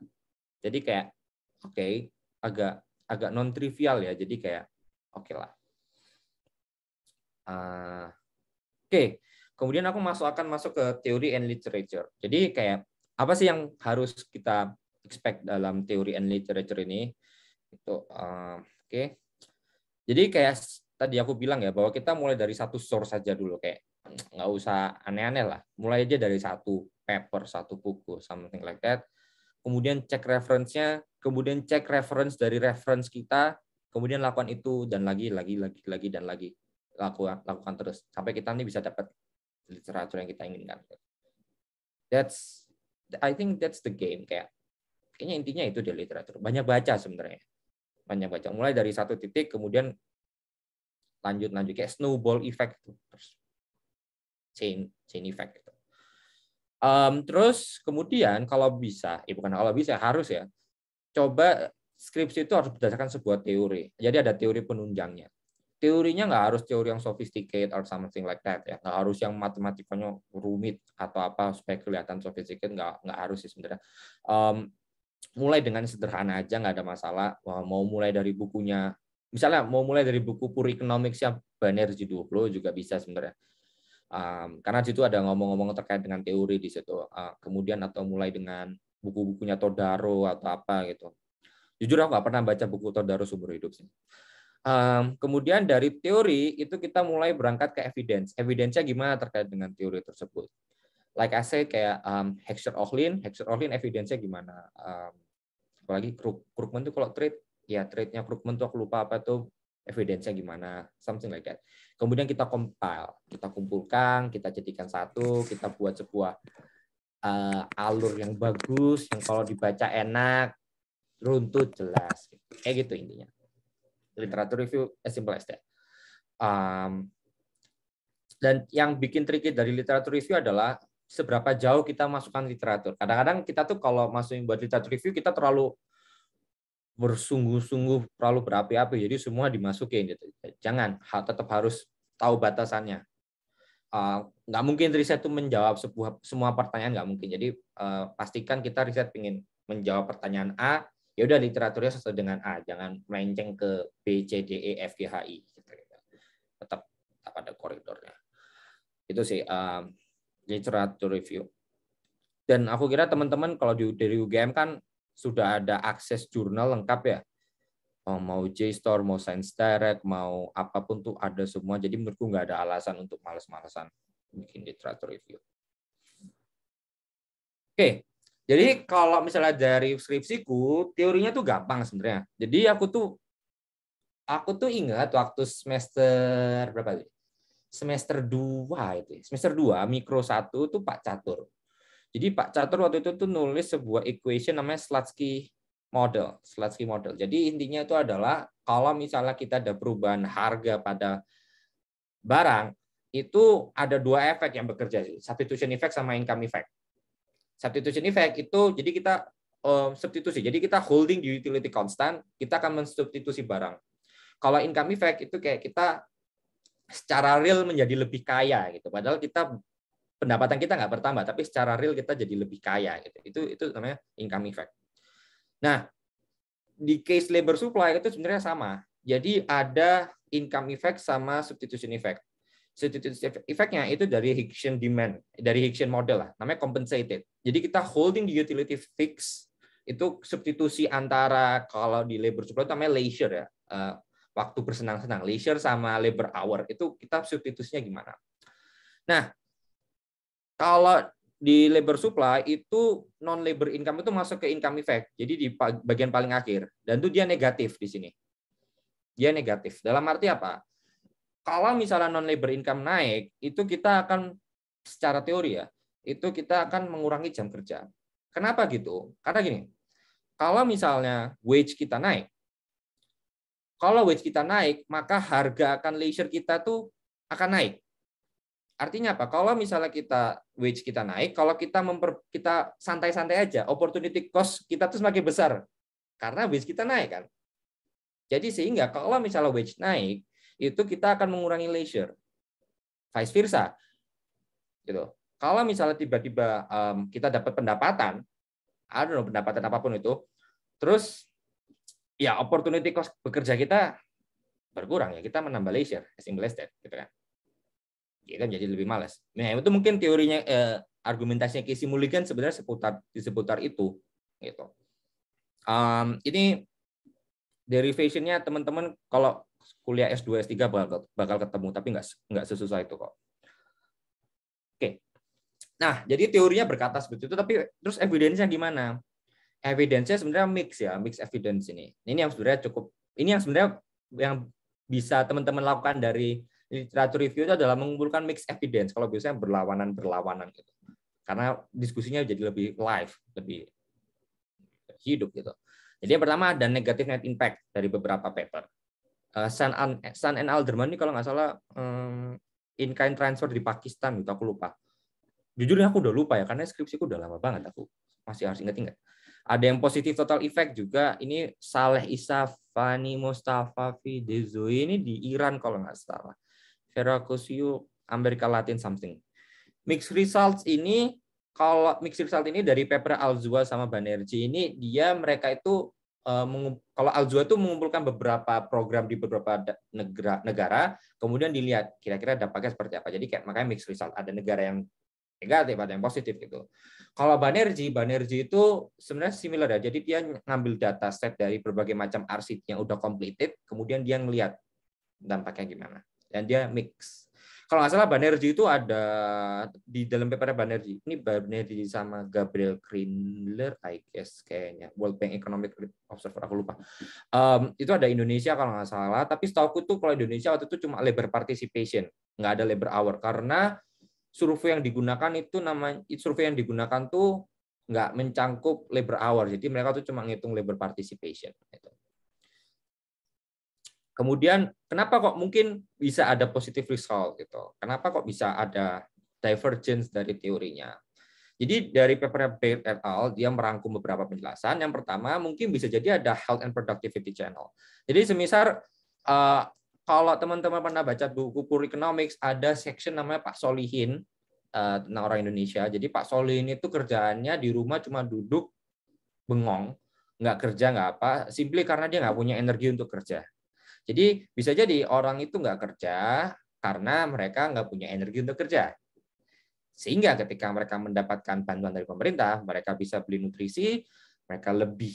Jadi kayak agak non trivial ya. Jadi kayak lah. Kemudian aku akan masuk ke teori and literature. Jadi kayak apa sih yang harus kita expect dalam teori and literature ini? Itu Jadi kayak tadi aku bilang ya bahwa kita mulai dari satu source saja dulu, kayak nggak usah aneh-aneh lah. Mulai aja dari satu paper, satu buku, something like that. Kemudian cek reference-nya, kemudian cek reference dari reference kita, kemudian lakukan itu dan lagi dan lagi. Lakukan terus sampai kita nih bisa dapat literatur yang kita inginkan. I think that's the game. Kayaknya intinya itu di literatur. Banyak baca sebenarnya. Banyak baca. Mulai dari satu titik, kemudian lanjut kayak snowball effect, terus chain effect. Terus kemudian kalau bisa, harus ya, coba skripsi itu harus berdasarkan sebuah teori. Jadi ada teori penunjangnya. Teorinya nggak harus teori yang sophisticated or something like that ya. Nggak harus yang matematikanya rumit atau apa supaya kelihatan sophisticated, nggak harus sih sebenarnya. Mulai dengan sederhana aja nggak ada masalah. Mau mulai dari bukunya, misalnya mau mulai dari buku Pure Economics yang Banerjee juga bisa sebenarnya. Karena di situ ada ngomong-ngomong terkait dengan teori di situ. Kemudian atau mulai dengan buku-bukunya Todaro atau apa gitu. Jujur aku nggak pernah baca buku Todaro seumur hidup sih. Kemudian dari teori itu kita mulai berangkat ke evidence. Evidence-nya gimana terkait dengan teori tersebut? Like I say kayak Heckscher-Ohlin evidence-nya gimana? Apalagi Krugman tuh kalau trade-nya Krugman tuh aku lupa apa tuh, evidence-nya gimana, something like that. Kemudian kita compile, kita kumpulkan, kita jadikan satu, kita buat sebuah alur yang bagus, yang kalau dibaca enak, runtut, jelas. Kayak gitu intinya. Literatur review as simple as that. Dan yang bikin tricky dari literatur review adalah seberapa jauh kita masukkan literatur. Kadang-kadang kita tuh kalau masukin buat literatur review, kita terlalu bersungguh-sungguh, terlalu berapi-api, jadi semua dimasukin gitu. Jangan, tetap harus tahu batasannya. Nggak mungkin riset itu menjawab semua pertanyaan, nggak mungkin. Jadi pastikan kita riset ingin menjawab pertanyaan A, ya udah literaturnya sesuai dengan A, jangan melenceng ke B, C, D, E, F, G, H, I. Tetap ada koridornya. Itu sih literatur review. Dan aku kira teman-teman kalau dari UGM kan sudah ada akses jurnal lengkap ya. Mau JSTOR, mau Science Direct, mau apapun tuh ada semua. Jadi menurutku nggak ada alasan untuk males-malesan bikin literatur review. Oke, jadi kalau misalnya dari skripsiku, teorinya tuh gampang sebenarnya. Jadi aku tuh ingat waktu semester berapa sih? Semester 2 itu. Semester 2 mikro 1 tuh Pak Catur. Jadi Pak Catur waktu itu tuh nulis sebuah equation namanya Slutsky model. Jadi intinya itu adalah kalau misalnya kita ada perubahan harga pada barang, itu ada dua efek yang bekerja, substitution effect sama income effect. Substitution effect itu jadi kita substitusi. Jadi kita holding the utility constant, kita akan mensubstitusi barang. Kalau income effect itu kayak kita secara real menjadi lebih kaya gitu. Padahal pendapatan kita nggak bertambah, tapi secara real kita jadi lebih kaya gitu. Itu namanya income effect. Nah, di case labor supply itu sebenarnya sama. Jadi ada income effect sama substitution effect. Substitution effect-nya itu dari Hicksian demand, dari Hicksian model lah, namanya compensated. Jadi kita holding the utility fix, itu substitusi antara kalau di labor supply itu namanya leisure ya, waktu bersenang-senang, leisure sama labor hour, itu kita substitusinya gimana. Nah, kalau di labor supply itu non labor income itu masuk ke income effect. Jadi di bagian paling akhir, dan itu dia negatif di sini. Dia negatif. Dalam arti apa? Kalau misalnya non labor income naik, itu kita akan secara teori ya, itu kita akan mengurangi jam kerja. Kenapa gitu? Karena gini, kalau misalnya wage kita naik, maka harga akan leisure kita tuh akan naik. Artinya apa? Kalau misalnya kita wage kita naik, kalau kita kita santai-santai aja, opportunity cost kita tuh semakin besar karena wage kita naik kan. Jadi sehingga kalau misalnya wage naik, itu kita akan mengurangi leisure. Vice versa. Gitu. Kalau misalnya tiba-tiba kita dapat pendapatan, pendapatan apapun itu, terus ya opportunity cost bekerja kita berkurang ya, kita menambah leisure, as simple as that, gitu kan. Kita jadi lebih malas. Nah, itu mungkin teorinya argumentasinya Casey Mulligan sebenarnya seputar itu gitu. Ini derivation-nya teman-teman kalau kuliah S2 S3 bakal ketemu, tapi nggak sesusah itu kok. Oke. Nah, jadi teorinya berkata seperti itu, tapi terus evidence-nya gimana? Evidence-nya sebenarnya mix evidence ini. Ini yang sebenarnya yang bisa teman-teman lakukan dari literatur review itu adalah mengumpulkan mixed evidence. Kalau biasanya berlawanan gitu. Karena diskusinya jadi lebih live, lebih hidup gitu. Jadi yang pertama ada negative net impact dari beberapa paper. Sun and Alderman ini kalau nggak salah in-kind transfer di Pakistan gitu, aku lupa. Jujur aku udah lupa ya, karena skripsiku udah lama banget, aku masih harus ingat-ingat. Ada yang positif total effect juga, ini Saleh Isa Fani Mustafa Fidezoy, ini di Iran kalau nggak salah. Veracruz, Amerika Latin something. Mixed results ini, kalau mixed result ini dari paper Alzua sama Banerjee ini, mereka itu kalau Alzua itu mengumpulkan beberapa program di beberapa negara, kemudian dilihat kira-kira dampaknya seperti apa. Jadi kayak makanya mixed result, ada negara yang negatif, ada yang positif gitu. Kalau Banerjee itu sebenarnya similar ya. Jadi dia ngambil data set dari berbagai macam arsip yang udah completed, kemudian dia ngelihat dampaknya gimana. Dan dia mix. Kalau nggak salah Banerjee itu ada di dalam paper Banerjee. Ini Banerjee sama Gabriel Grindler, I guess kayaknya. World Bank Economic Observer, aku lupa. Itu ada Indonesia kalau nggak salah. Tapi setahu tuh kalau Indonesia waktu itu cuma labor participation, nggak ada labor hour karena survei yang digunakan tuh nggak mencangkup labor hour. Jadi mereka tuh cuma ngitung labor participation. Kemudian kenapa kok mungkin bisa ada positive result gitu? Kenapa kok bisa ada divergence dari teorinya? Jadi dari paper Baird et al. Dia merangkum beberapa penjelasan. Yang pertama mungkin bisa jadi ada health and productivity channel. Jadi semisal kalau teman-teman pernah baca buku Pure Economics, ada section namanya Pak Solihin tentang orang Indonesia. Jadi Pak Solihin itu kerjaannya di rumah cuma duduk bengong, nggak kerja nggak apa, simply karena dia nggak punya energi untuk kerja. Jadi bisa jadi orang itu nggak kerja karena mereka nggak punya energi untuk kerja. Sehingga ketika mereka mendapatkan bantuan dari pemerintah, mereka bisa beli nutrisi, mereka lebih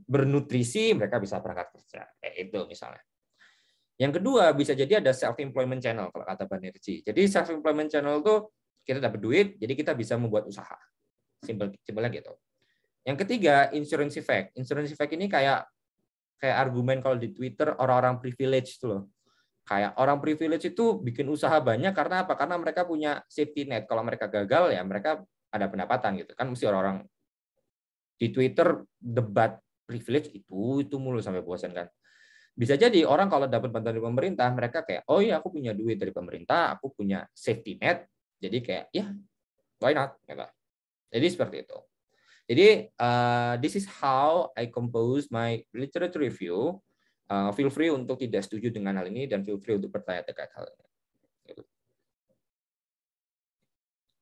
bernutrisi, mereka bisa berangkat kerja. Itu misalnya. Yang kedua, bisa jadi ada self-employment channel, kalau kata Banerjee. Jadi self-employment channel itu kita dapat duit, jadi kita bisa membuat usaha. Simpelnya gitu. Yang ketiga, insurance effect. Insurance effect ini kayak argumen kalau di Twitter orang-orang privilege itu loh. Kayak orang privilege itu bikin usaha banyak karena apa? Karena mereka punya safety net. Kalau mereka gagal ya mereka ada pendapatan gitu. Kan mesti orang-orang di Twitter debat privilege itu mulu sampai bosan kan. Bisa jadi orang kalau dapat bantuan dari pemerintah, mereka kayak, oh iya aku punya duit dari pemerintah, aku punya safety net. Jadi kayak, ya why not? Jadi seperti itu. Jadi this is how I compose my literature review. Feel free untuk tidak setuju dengan hal ini dan feel free untuk bertanya terkait hal ini.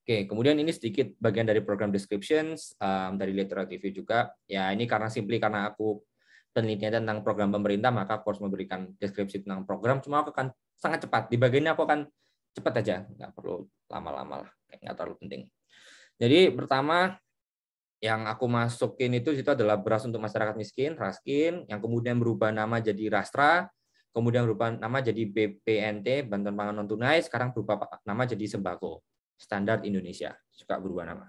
Oke, kemudian ini sedikit bagian dari program descriptions dari literature review juga. Ya ini karena aku penelitian tentang program pemerintah, maka aku harus memberikan deskripsi tentang program. Cuma aku akan sangat cepat. Di bagian ini aku akan cepat aja, nggak perlu lama-lama lah, kayak nggak terlalu penting. Jadi pertama yang aku masukin itu adalah beras untuk masyarakat miskin, Raskin, yang kemudian berubah nama jadi Rastra, kemudian berubah nama jadi BPNT, Bantuan Pangan Non Tunai, sekarang berubah nama jadi Sembako Standar Indonesia, juga berubah nama.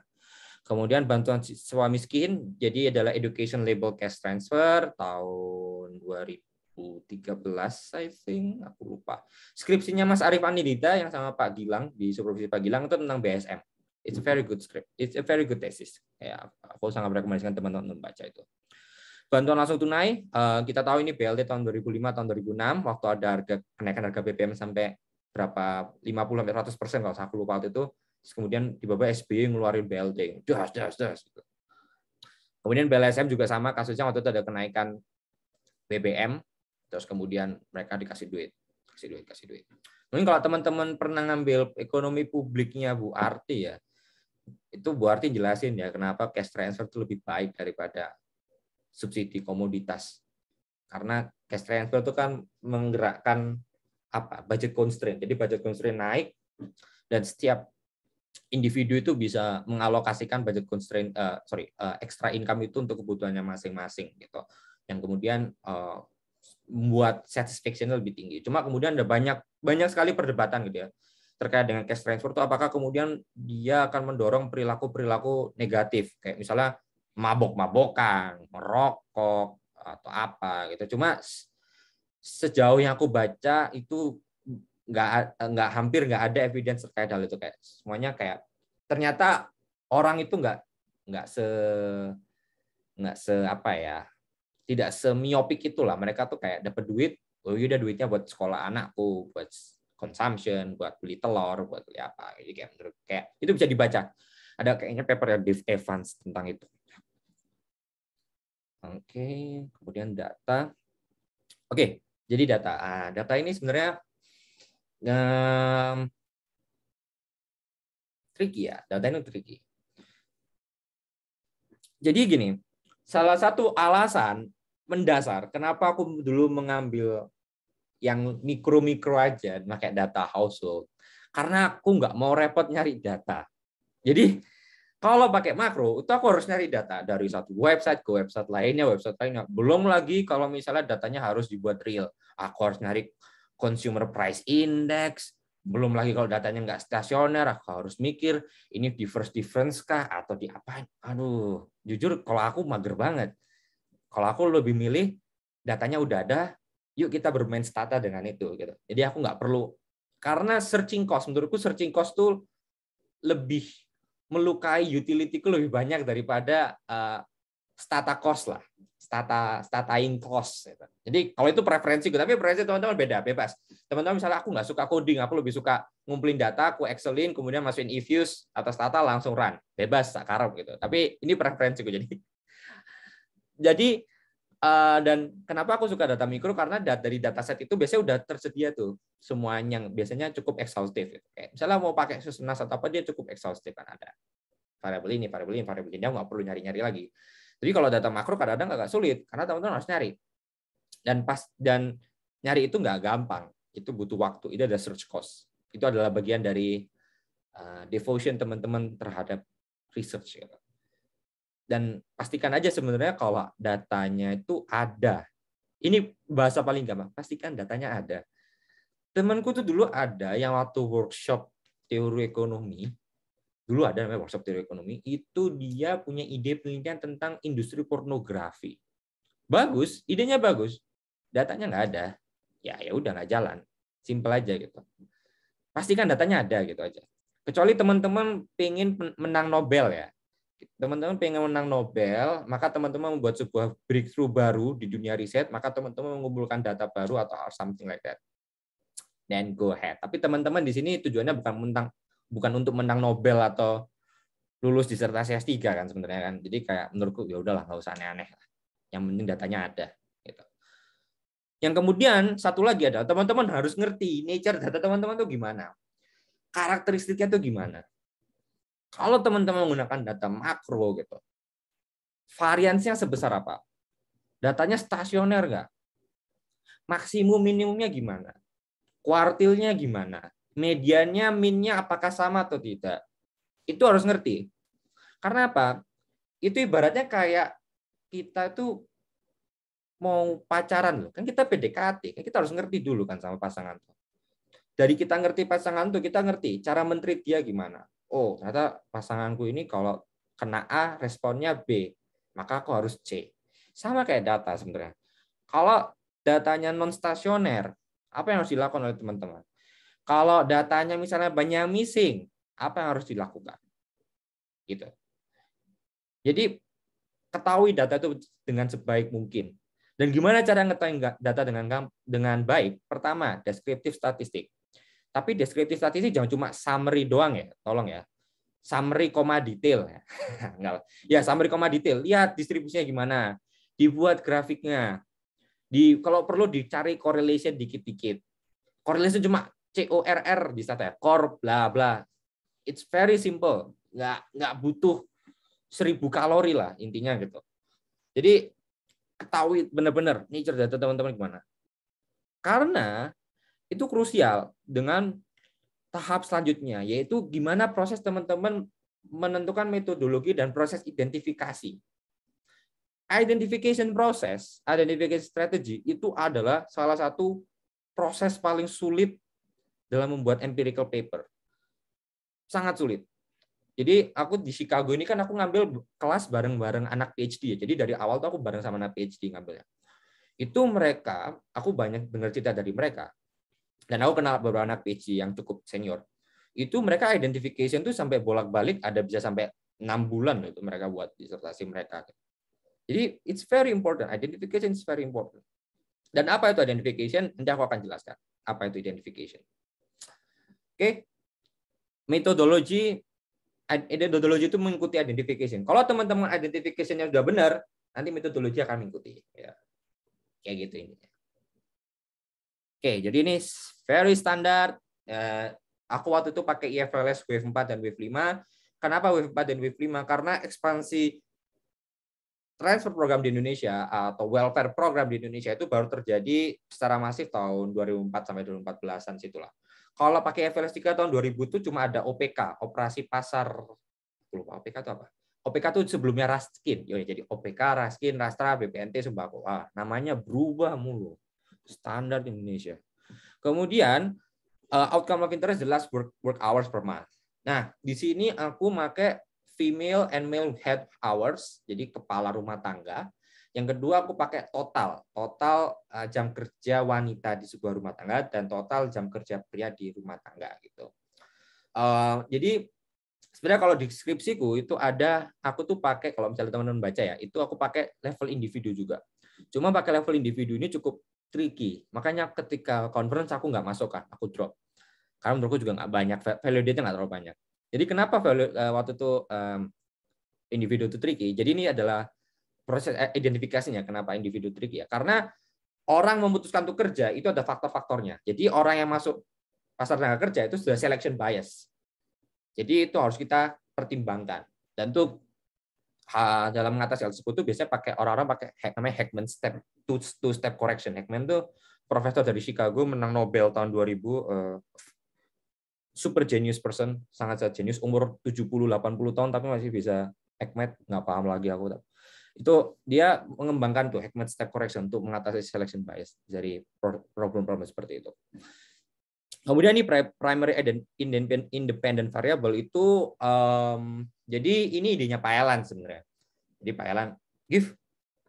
Kemudian bantuan siswa miskin jadi adalah Education Label Cash Transfer tahun 2013, I think, aku lupa. Skripsinya Mas Arif Anidita yang sama Pak Gilang di supervisi Pak Gilang itu tentang BSM. It's a very good script. It's a very good thesis. Ya, aku sangat merekomendasikan teman-teman membaca itu. Bantuan langsung tunai, kita tahu ini BLT tahun 2005 tahun 2006 waktu ada kenaikan harga BBM sampai berapa 50-100% kalau saya lupa waktu itu. Kemudian tiba-tiba SBY ngeluarin BLT, das. Kemudian BLSM juga sama kasusnya, waktu itu ada kenaikan BBM, terus kemudian mereka dikasih duit. Mungkin kalau teman-teman pernah ngambil ekonomi publiknya Bu Arti ya, itu Bu Arti jelasin ya kenapa cash transfer itu lebih baik daripada subsidi komoditas. Karena cash transfer itu kan menggerakkan budget constraint. Jadi budget constraint naik dan setiap individu itu bisa mengalokasikan budget constraint extra income itu untuk kebutuhannya masing-masing gitu. Yang kemudian membuat satisfaction lebih tinggi. Cuma kemudian ada banyak sekali perdebatan gitu ya terkait dengan cash transfer itu, apakah kemudian dia akan mendorong perilaku negatif kayak misalnya mabok-mabokan, merokok atau apa gitu. Cuma sejauh yang aku baca itu hampir nggak ada evidence terkait hal itu, kayak semuanya kayak ternyata orang itu nggak tidak semiopik itulah. Mereka tuh kayak dapat duit, oh udah duitnya buat sekolah anakku, buat consumption, buat beli telur, buat beli apa. Jadi kayak itu bisa dibaca. Ada kayaknya paper Dave Evans tentang itu. Oke, kemudian data. Oke, jadi data. Data ini sebenarnya tricky ya, data ini tricky. Jadi gini, salah satu alasan mendasar kenapa aku dulu mengambil yang mikro-mikro aja, pakai data household, karena aku nggak mau repot nyari data. Jadi kalau pakai makro, itu aku harus nyari data dari satu website ke website lainnya. Belum lagi kalau misalnya datanya harus dibuat real. Aku harus nyari consumer price index. Belum lagi kalau datanya nggak stasioner, aku harus mikir ini difference kah atau di apa? Aduh, jujur kalau aku mager banget. Kalau aku lebih milih datanya udah ada, yuk kita bermain stata dengan itu gitu. Jadi aku nggak perlu, karena searching cost, menurutku searching cost tuh lebih melukai utility-ku lebih banyak daripada stata cost lah, statain cost. Gitu. Jadi kalau itu preferensiku, tapi preferensi teman-teman beda, bebas. Teman-teman misalnya aku nggak suka coding, aku lebih suka ngumpulin data, aku Excelin, kemudian masukin ifuse atau stata langsung run, bebas sakarep gitu. Tapi ini preferensiku jadi dan kenapa aku suka data mikro, karena dari dataset itu biasanya udah tersedia tuh semuanya, biasanya cukup exhaustive. Kayak misalnya mau pakai Susunas atau apa, dia cukup exhaustive, kan ada variabel ini, dia nggak perlu nyari-nyari lagi. Jadi kalau data makro kadang-kadang agak sulit karena teman-teman harus nyari dan nyari itu nggak gampang, itu butuh waktu, itu ada search cost, itu adalah bagian dari devotion teman-teman terhadap research. Gitu. Dan pastikan aja sebenarnya kalau datanya itu ada. Ini bahasa paling gampang, pastikan datanya ada. Temanku tuh dulu ada yang waktu workshop teori ekonomi, dulu ada namanya workshop teori ekonomi, itu dia punya ide penelitian tentang industri pornografi. Bagus, idenya bagus, datanya nggak ada. Ya udah nggak jalan, simple aja gitu. Pastikan datanya ada gitu aja. Kecuali teman-teman pengen menang Nobel ya. Teman-teman pengen menang Nobel, maka teman-teman membuat sebuah breakthrough baru di dunia riset, maka teman-teman mengumpulkan data baru atau something like that. Then go ahead. Tapi teman-teman di sini tujuannya bukan untuk menang Nobel atau lulus disertasi S3 kan sebenarnya kan. Jadi kayak menurutku ya udahlah, nggak usah aneh-aneh. Yang penting datanya ada. Gitu. Yang kemudian satu lagi adalah teman-teman harus ngerti nature data teman-teman tuh gimana, karakteristiknya tuh gimana. Kalau teman-teman menggunakan data makro gitu, variansinya sebesar apa? Datanya stasioner nggak? Maksimum minimumnya gimana? Kuartilnya gimana? Mediannya, minnya apakah sama atau tidak? Itu harus ngerti. Karena apa? Itu ibaratnya kayak kita tuh mau pacaran loh. Kan kita PDKT, kan kita harus ngerti dulu kan sama pasangan. Dari kita ngerti pasangan tuh, kita ngerti cara mentreat dia gimana. Oh, ternyata pasanganku ini kalau kena A, responnya B. Maka aku harus C. Sama kayak data sebenarnya. Kalau datanya non stasioner, apa yang harus dilakukan oleh teman-teman? Kalau datanya misalnya banyak missing, apa yang harus dilakukan? Gitu. Jadi ketahui data itu dengan sebaik mungkin. Dan gimana cara ngetahui data dengan baik? Pertama, deskriptif statistik. Tapi deskriptif statistik jangan cuma summary doang ya, tolong ya. Summary koma detail ya. Ya, summary koma detail. Lihat distribusinya gimana. Dibuat grafiknya. Kalau perlu dicari correlation dikit-dikit. Correlation cuma CORR di stat ya, core bla bla. It's very simple. Nggak butuh 1000 kalori lah intinya gitu. Jadi ketahui benar-benar nature data teman-teman gimana. Karena itu krusial dengan tahap selanjutnya, yaitu gimana proses teman-teman menentukan metodologi dan proses identifikasi. Identification process, identification strategy itu adalah salah satu proses paling sulit dalam membuat empirical paper. Sangat sulit. Jadi aku di Chicago ini kan aku ngambil kelas bareng-bareng anak PhD ya. Jadi dari awal tuh aku bareng sama anak PhD ngambilnya. Itu mereka, aku banyak dengar cerita dari mereka. Dan aku kenal beberapa anak PhD yang cukup senior. Itu mereka identification tuh sampai bolak-balik ada bisa sampai 6 bulan itu mereka buat disertasi mereka. Jadi it's very important. Identification is very important. Dan apa itu identification? Nanti aku akan jelaskan. Apa itu identification. Oke. Metodologi itu mengikuti identification. Kalau teman-teman identification-nya sudah benar, nanti metodologi akan mengikuti. Ya. Kayak gitu ini. Oke, jadi ini very standard. Aku waktu itu pakai IFLS Wave 4 dan Wave 5. Kenapa Wave 4 dan Wave 5? Karena ekspansi transfer program di Indonesia atau welfare program di Indonesia itu baru terjadi secara masif tahun 2004 sampai 2014-an situlah. Kalau pakai IFLS 3 tahun 2000 itu cuma ada OPK, operasi pasar. Lupa OPK itu apa? OPK itu sebelumnya Raskin. Jadi OPK, Raskin, Rastra, BPNT, Sembako. Namanya berubah mulu. Standar di Indonesia. Kemudian outcome of interest jelas work hours per month. Nah, di sini aku pakai female and male head hours, jadi kepala rumah tangga. Yang kedua aku pakai total jam kerja wanita di sebuah rumah tangga dan total jam kerja pria di rumah tangga gitu. Jadi sebenarnya kalau di deskripsiku itu ada, aku tuh pakai, kalau misalnya teman-teman baca ya, itu aku pakai level individu juga. Cuma pakai level individu ini cukup tricky. Makanya ketika conference aku nggak masuk kan, aku drop. Karena menurutku juga nggak banyak, value data nggak terlalu banyak. Jadi kenapa value waktu itu individu itu tricky? Jadi ini adalah proses identifikasinya. Kenapa individu tricky ya? Karena orang memutuskan untuk kerja itu ada faktor-faktornya. Jadi orang yang masuk pasar tenaga kerja itu sudah selection bias. Jadi itu harus kita pertimbangkan. Dan itu dalam mengatasi hal tersebut tuh biasanya pakai orang-orang pakai namanya Heckman two step correction. Heckman tuh profesor dari Chicago, menang Nobel tahun 2000, super genius person, sangat genius, umur 70-80 tahun tapi masih bisa Heckman, nggak paham lagi aku. Itu dia mengembangkan tuh Heckman step correction untuk mengatasi selection bias dari problem-problem seperti itu. Kemudian ini primary independent variable itu jadi ini idenya Pak Elan sebenarnya. Jadi Pak Elan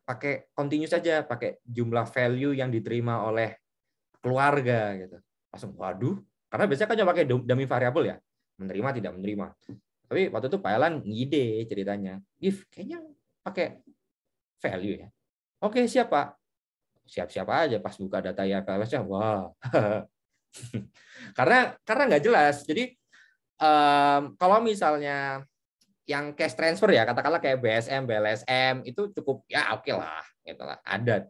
pakai continuous saja, pakai jumlah value yang diterima oleh keluarga gitu. Langsung waduh, karena biasanya kan cuma pakai dummy variable ya, menerima tidak menerima. Tapi waktu itu Pak Elan ngide ceritanya, kayaknya pakai value ya. Oke, siap Pak. Siap-siap aja pas buka data IFRS-nya, wah. karena nggak jelas. Jadi kalau misalnya yang cash transfer ya, katakanlah kayak BSM, BLSM itu cukup ya oke lah, gitu lah. Ada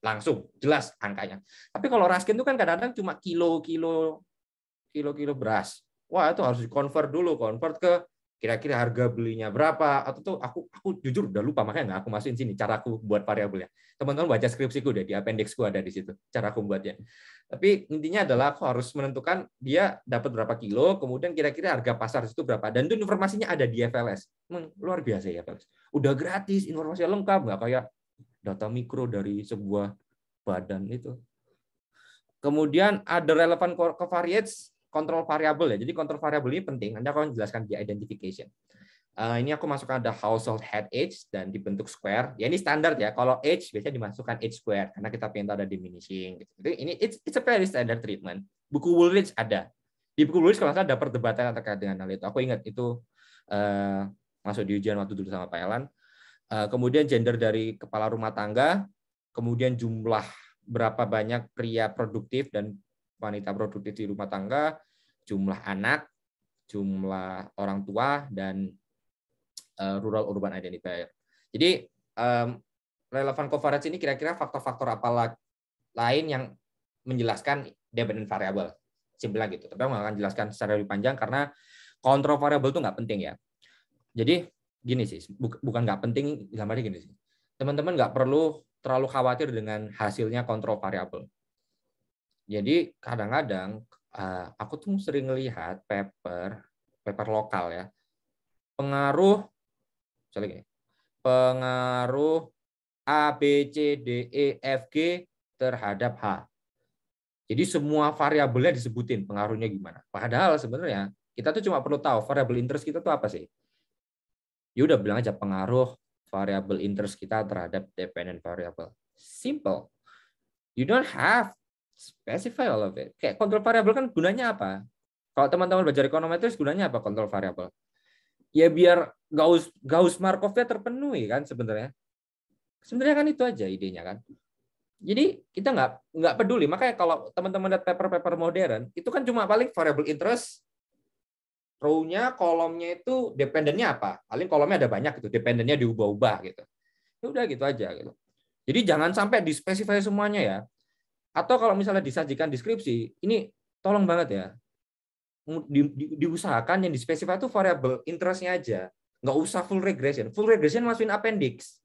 langsung jelas angkanya. Tapi kalau Raskin itu kan kadang-kadang cuma kilo beras. Wah, itu harus convert ke kira-kira harga belinya berapa, atau tuh aku jujur udah lupa, makanya nggak aku masukin sini cara aku buat variabelnya. Teman-teman baca skripsiku deh, di appendixku ada di situ cara aku buatnya. Tapi intinya adalah aku harus menentukan dia dapat berapa kilo, kemudian kira-kira harga pasar itu berapa, dan itu informasinya ada di FLS. Luar biasa ya FLS. Udah gratis, informasinya lengkap, nggak kayak data mikro dari sebuah badan itu. Kemudian ada relevant covariates, kontrol variabel ya. Jadi kontrol variabel ini penting. Nanti aku akan jelaskan di identification. Ini aku masukkan ada household head age dan dibentuk square. Ya ini standar ya. Kalau age biasanya dimasukkan age square karena kita pengen tahu ada diminishing. Gitu. Ini it's a very standard treatment. Buku Woolrich ada. Di buku Woolrich kalau nggak salah ada perdebatan terkait dengan hal itu. Aku ingat itu masuk di ujian waktu dulu sama Pak Elan. Kemudian gender dari kepala rumah tangga. Kemudian jumlah berapa banyak pria produktif dan wanita produktif di rumah tangga, jumlah anak, jumlah orang tua, dan rural urban identifier. Jadi relevant coverage ini kira-kira faktor-faktor apa lain yang menjelaskan dependent variable. Simpelnya gitu. Tapi aku nggak akan jelaskan secara lebih panjang karena kontrol variable itu nggak penting ya. Jadi gini sih, bukan nggak penting, gambarnya gini sih. Teman-teman nggak perlu terlalu khawatir dengan hasilnya kontrol variabel. Jadi kadang-kadang aku tuh sering lihat paper lokal ya, pengaruh A, B, C, D, E, F, G terhadap H. Jadi semua variabelnya disebutin pengaruhnya gimana. Padahal sebenarnya kita tuh cuma perlu tahu variabel interest kita tuh apa sih. Ya udah bilang aja pengaruh variabel interest kita terhadap dependent variable. Simple. You don't have specify all of it. Kayak kontrol variabel kan gunanya apa? Kalau teman-teman belajar ekonometris gunanya apa kontrol variabel? Ya biar Gauss Markov-nya terpenuhi kan sebenarnya. Sebenarnya kan itu aja idenya kan. Jadi kita nggak peduli. Makanya kalau teman-teman lihat paper-paper modern, itu kan cuma paling variable interest, row-nya, kolomnya itu dependennya apa? Paling kolomnya ada banyak gitu, dependennya diubah-ubah gitu. Ya udah gitu aja gitu. Jadi jangan sampai dispesify semuanya ya. Atau kalau misalnya disajikan deskripsi, ini tolong banget ya. Diusahakan yang dispesify itu variable interest-nya aja. Nggak usah full regression. Full regression masukin appendix.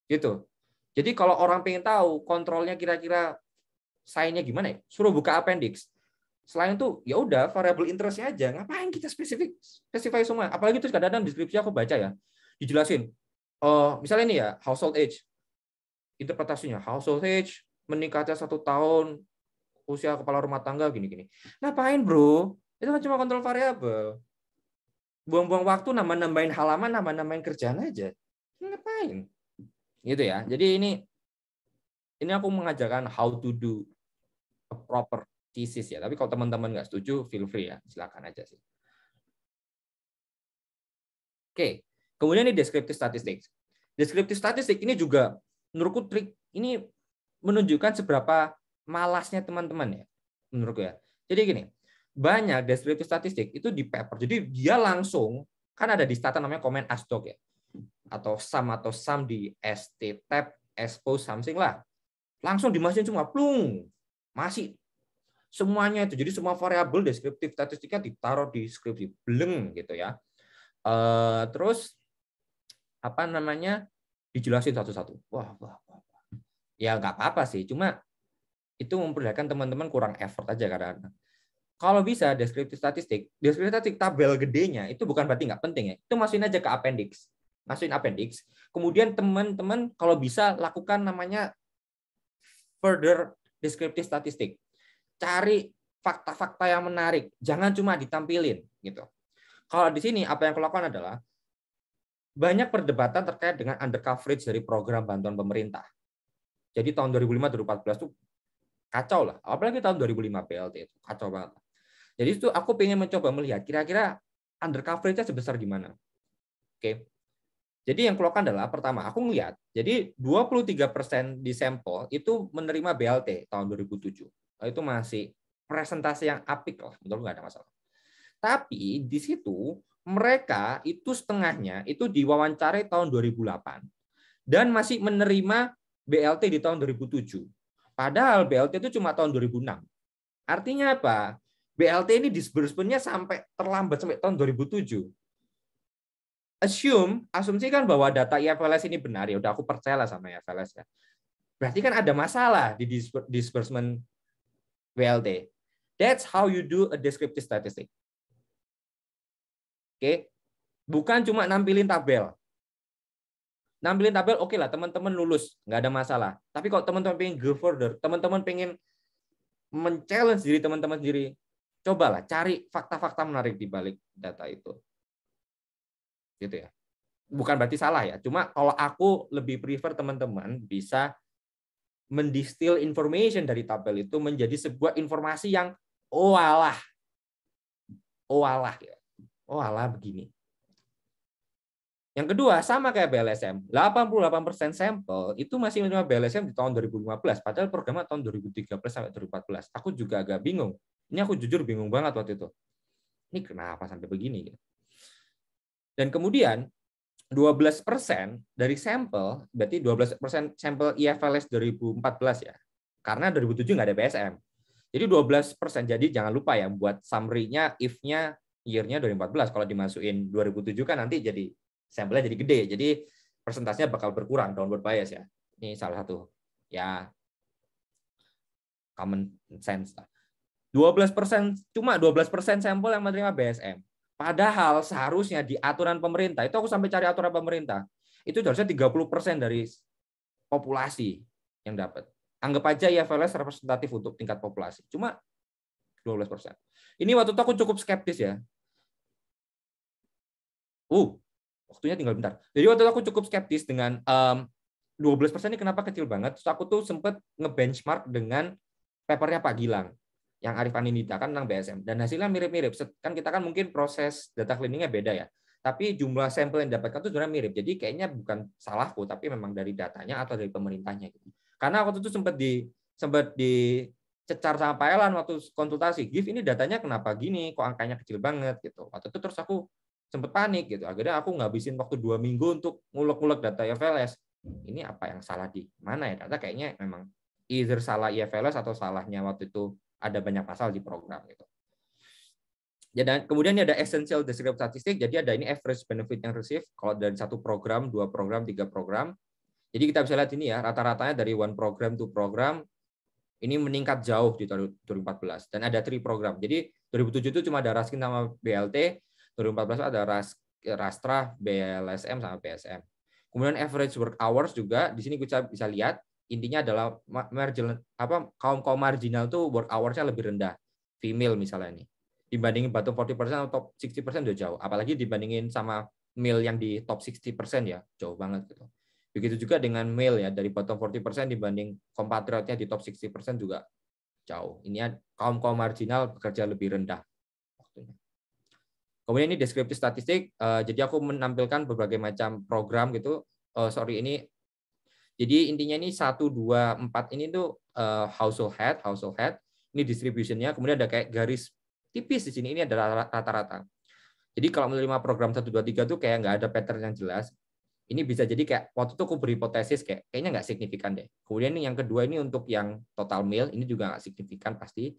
Gitu. Jadi kalau orang pengen tahu kontrolnya kira-kira sign-nya gimana ya, suruh buka appendix. Selain itu, ya udah variable interest-nya aja. Ngapain kita spesify semua? Apalagi terus kadang-kadang deskripsi aku baca ya, dijelasin. Misalnya ini ya, household age. Interpretasinya, household age meningkatnya 1 tahun, usia kepala rumah tangga gini-gini. Ngapain bro? Itu kan cuma kontrol variabel. Buang-buang waktu nambahin halaman, nambahin kerjaan aja. Ngapain? Gitu ya. Jadi ini aku mengajarkan how to do a proper thesis ya. Tapi kalau teman-teman nggak setuju, feel free ya, silakan aja sih. Oke, kemudian ini descriptive statistics. Descriptive statistik ini juga menurutku trik ini menunjukkan seberapa malasnya teman-teman ya, menurutku ya. Jadi gini, banyak descriptive statistik itu di paper. Jadi dia langsung kan ada di stata namanya comment as doc ya, atau sum di ST tab expose something lah. Langsung dimasukin semua, plung, masih semuanya itu. Jadi semua variabel deskriptif statistiknya ditaruh di deskripsi, bleng gitu ya. Terus apa namanya dijelasin satu-satu. Wah. Ya nggak apa-apa sih, cuma itu memperlihatkan teman-teman kurang effort aja kadang-kadang. Kalau bisa deskriptif statistik tabel gedenya itu bukan berarti nggak penting ya. Itu masukin aja ke appendix. Masukin appendix. Kemudian teman-teman kalau bisa lakukan namanya further deskriptif statistik. Cari fakta-fakta yang menarik, jangan cuma ditampilin gitu. Kalau di sini apa yang aku lakukan adalah banyak perdebatan terkait dengan under coverage dari program bantuan pemerintah. Jadi tahun 2005-2014 itu kacau lah, apalagi tahun 2005 BLT itu kacau banget. Jadi itu aku pengen mencoba melihat kira-kira under coverage-nya sebesar gimana. Oke. Jadi yang kulakukan adalah pertama aku ngelihat, jadi 23% di sampel itu menerima BLT tahun 2007. Itu masih presentasi yang apik lah, betul nggak ada masalah. Tapi di situ mereka itu setengahnya itu diwawancarai tahun 2008 dan masih menerima BLT di tahun 2007. Padahal BLT itu cuma tahun 2006. Artinya apa? BLT ini disbursement-nya sampai terlambat sampai tahun 2007. asumsikan bahwa data IFLS ini benar, ya udah aku percayalah sama IFLS ya. Berarti kan ada masalah di disbursement WLT. That's how you do a descriptive statistic. Oke, bukan cuma nampilin tabel. Nampilin tabel oke lah, teman-teman lulus, nggak ada masalah. Tapi kalau teman-teman pengen go further, teman-teman pengen men-challenge diri teman-teman sendiri, cobalah cari fakta-fakta menarik di balik data itu. Gitu ya. Bukan berarti salah ya. Cuma kalau aku lebih prefer teman-teman bisa mendistil information dari tabel itu menjadi sebuah informasi yang oh alah ya. Oh alah begini. Yang kedua, sama kayak BLSM. 88% sampel itu masih menerima BLSM di tahun 2015, padahal programnya tahun 2013 sampai 2014. Aku juga agak bingung. Ini aku jujur bingung banget waktu itu. Ini kenapa sampai begini? Dan kemudian 12% dari sampel, berarti 12% sampel IFLS 2014 ya. Karena 2007 nggak ada BSM. Jadi 12%. Jadi jangan lupa ya buat summary-nya, if-nya, year-nya 2014. Kalau dimasukin 2007 kan nanti jadi sampelnya jadi gede. Jadi persentasenya bakal berkurang, downward bias ya. Ini salah satu ya common sense lah. 12%, cuma 12% sampel yang menerima BSM. Padahal seharusnya di aturan pemerintah, itu aku sampai cari aturan pemerintah, itu harusnya 30% dari populasi yang dapat. Anggap aja IFLS representatif untuk tingkat populasi. Cuma 12%. Ini waktu itu aku cukup skeptis ya. Waktunya tinggal bentar. Jadi waktu itu aku cukup skeptis dengan 12% ini kenapa kecil banget. Terus aku tuh sempat nge-benchmark dengan papernya Pak Gilang yang Arif Aninita kan tentang BSM, dan hasilnya mirip-mirip. Kan kita kan mungkin proses data cleaningnya beda ya, tapi jumlah sampel yang didapatkan itu sebenarnya mirip. Jadi kayaknya bukan salahku, tapi memang dari datanya atau dari pemerintahnya gitu. Karena waktu itu sempat dicecar sama Pak Elan waktu konsultasi, GIF ini datanya kenapa gini, kok angkanya kecil banget gitu. Waktu itu terus aku sempat panik gitu. Akhirnya aku ngabisin waktu 2 minggu untuk ngulek-ngulek data IFLS. Ini apa yang salah di mana ya? Data kayaknya memang either salah IFLS atau salahnya waktu itu ada banyak masalah di program gitu. Dan kemudian ini ada essential descriptive statistik. Jadi ada ini average benefit yang receive kalau dari satu program, 2 program, 3 program. Jadi kita bisa lihat ini ya, rata-ratanya dari one program to program ini meningkat jauh di 2014 dan ada 3 program. Jadi 2007 itu cuma ada Raskin sama BLT, 2014 ada Rastra, BLSM sama PSM. Kemudian average work hours juga di sini kita bisa lihat intinya adalah kaum marginal tuh work hours-nya lebih rendah. Female misalnya ini. Dibandingin bottom 40% atau top 60% udah jauh. Apalagi dibandingin sama male yang di top 60% ya, jauh banget gitu. Begitu juga dengan male ya, dari bottom 40% dibanding kompatriotnya di top 60% juga jauh. Ini kaum marginal bekerja lebih rendah waktunya. Kemudian ini deskriptif statistik. Jadi aku menampilkan berbagai macam program gitu. Ini jadi intinya ini 1, 2, 4 ini tuh household head. Ini distributionnya. Kemudian ada kayak garis tipis di sini. Ini adalah rata-rata. Jadi kalau menerima program 1, 2, 3 tuh kayak nggak ada pattern yang jelas. Ini bisa jadi kayak waktu itu aku berhipotesis kayaknya nggak signifikan deh. Kemudian yang kedua ini untuk yang total male, ini juga nggak signifikan pasti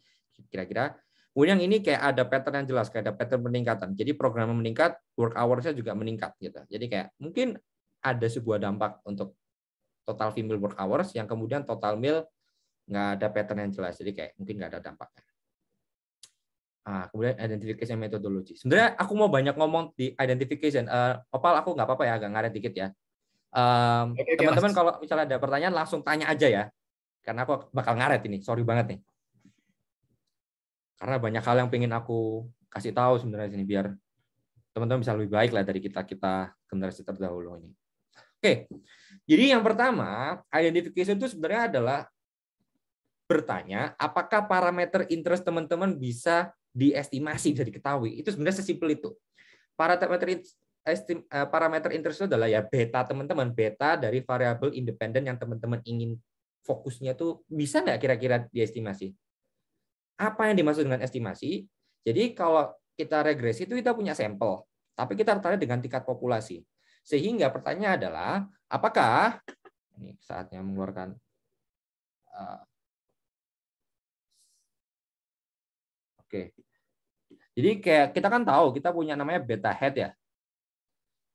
kira-kira. Kemudian yang ini kayak ada pattern yang jelas, kayak ada pattern peningkatan. Jadi programnya meningkat, work hours-nya juga meningkat gitu. Jadi kayak mungkin ada sebuah dampak untuk total female work hours yang kemudian total male nggak ada pattern yang jelas. Jadi kayak mungkin nggak ada dampaknya. Kemudian identification methodology. Sebenarnya aku mau banyak ngomong di identification. Opal aku nggak apa-apa ya, agak ngaret dikit ya. Teman-teman kalau misalnya ada pertanyaan langsung tanya aja ya. Karena aku bakal ngaret ini. Sorry banget nih. Karena banyak hal yang pengen aku kasih tahu sebenarnya sini biar teman-teman bisa lebih baik lah dari kita generasi terdahulu ini. Oke. Jadi yang pertama, identification itu sebenarnya adalah bertanya apakah parameter interest teman-teman bisa diestimasi, bisa diketahui. Itu sebenarnya sesimpel itu. Parameter interest itu adalah ya beta teman-teman, beta dari variabel independen yang teman-teman ingin fokusnya itu bisa nggak kira-kira diestimasi. Apa yang dimaksud dengan estimasi? Jadi kalau kita regresi itu kita punya sampel, tapi kita tertarik dengan tingkat populasi. Sehingga pertanyaan adalah apakah ini saatnya mengeluarkan Oke. Jadi kayak kita kan tahu kita punya namanya beta head ya.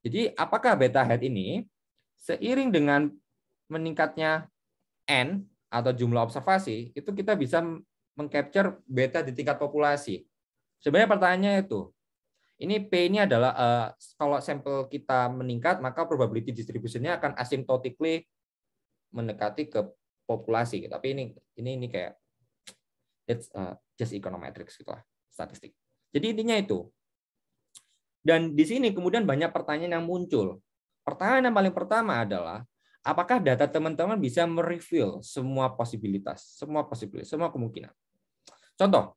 Jadi apakah beta head ini seiring dengan meningkatnya N atau jumlah observasi, itu kita bisa mengcapture beta di tingkat populasi. Sebenarnya pertanyaannya itu, ini P ini adalah kalau sampel kita meningkat, maka probability distribution-nya akan asymptotically mendekati ke populasi. Tapi ini kayak it's just econometrics gitu lah, statistik. Jadi intinya itu. Dan di sini kemudian banyak pertanyaan yang muncul. Pertanyaan yang paling pertama adalah, apakah data teman-teman bisa mereveal semua posibilitas, semua kemungkinan. Contoh,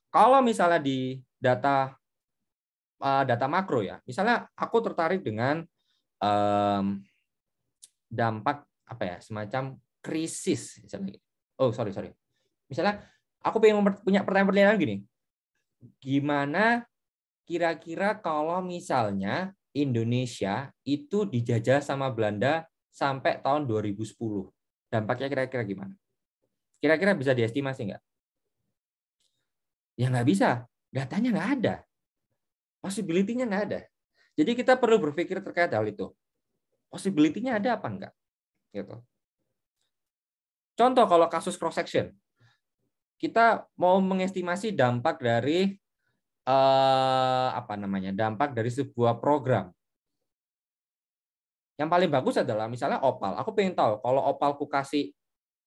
kalau misalnya di data makro ya, misalnya aku tertarik dengan dampak apa ya, semacam krisis misalnya. Oh sorry. Misalnya aku pengen punya pertanyaan gini, gimana kira-kira kalau misalnya Indonesia itu dijajah sama Belanda sampai tahun 2010. Dampaknya kira-kira gimana? Kira-kira bisa diestimasi nggak? Ya nggak bisa. Datanya nggak ada. Possibility-nya nggak ada. Jadi kita perlu berpikir terkait hal itu. Possibility-nya ada apa enggak? Gitu. Contoh kalau kasus cross-section. Kita mau mengestimasi dampak dari dampak dari sebuah program. Yang paling bagus adalah misalnya Opal. Aku pengen tahu kalau Opalku kasih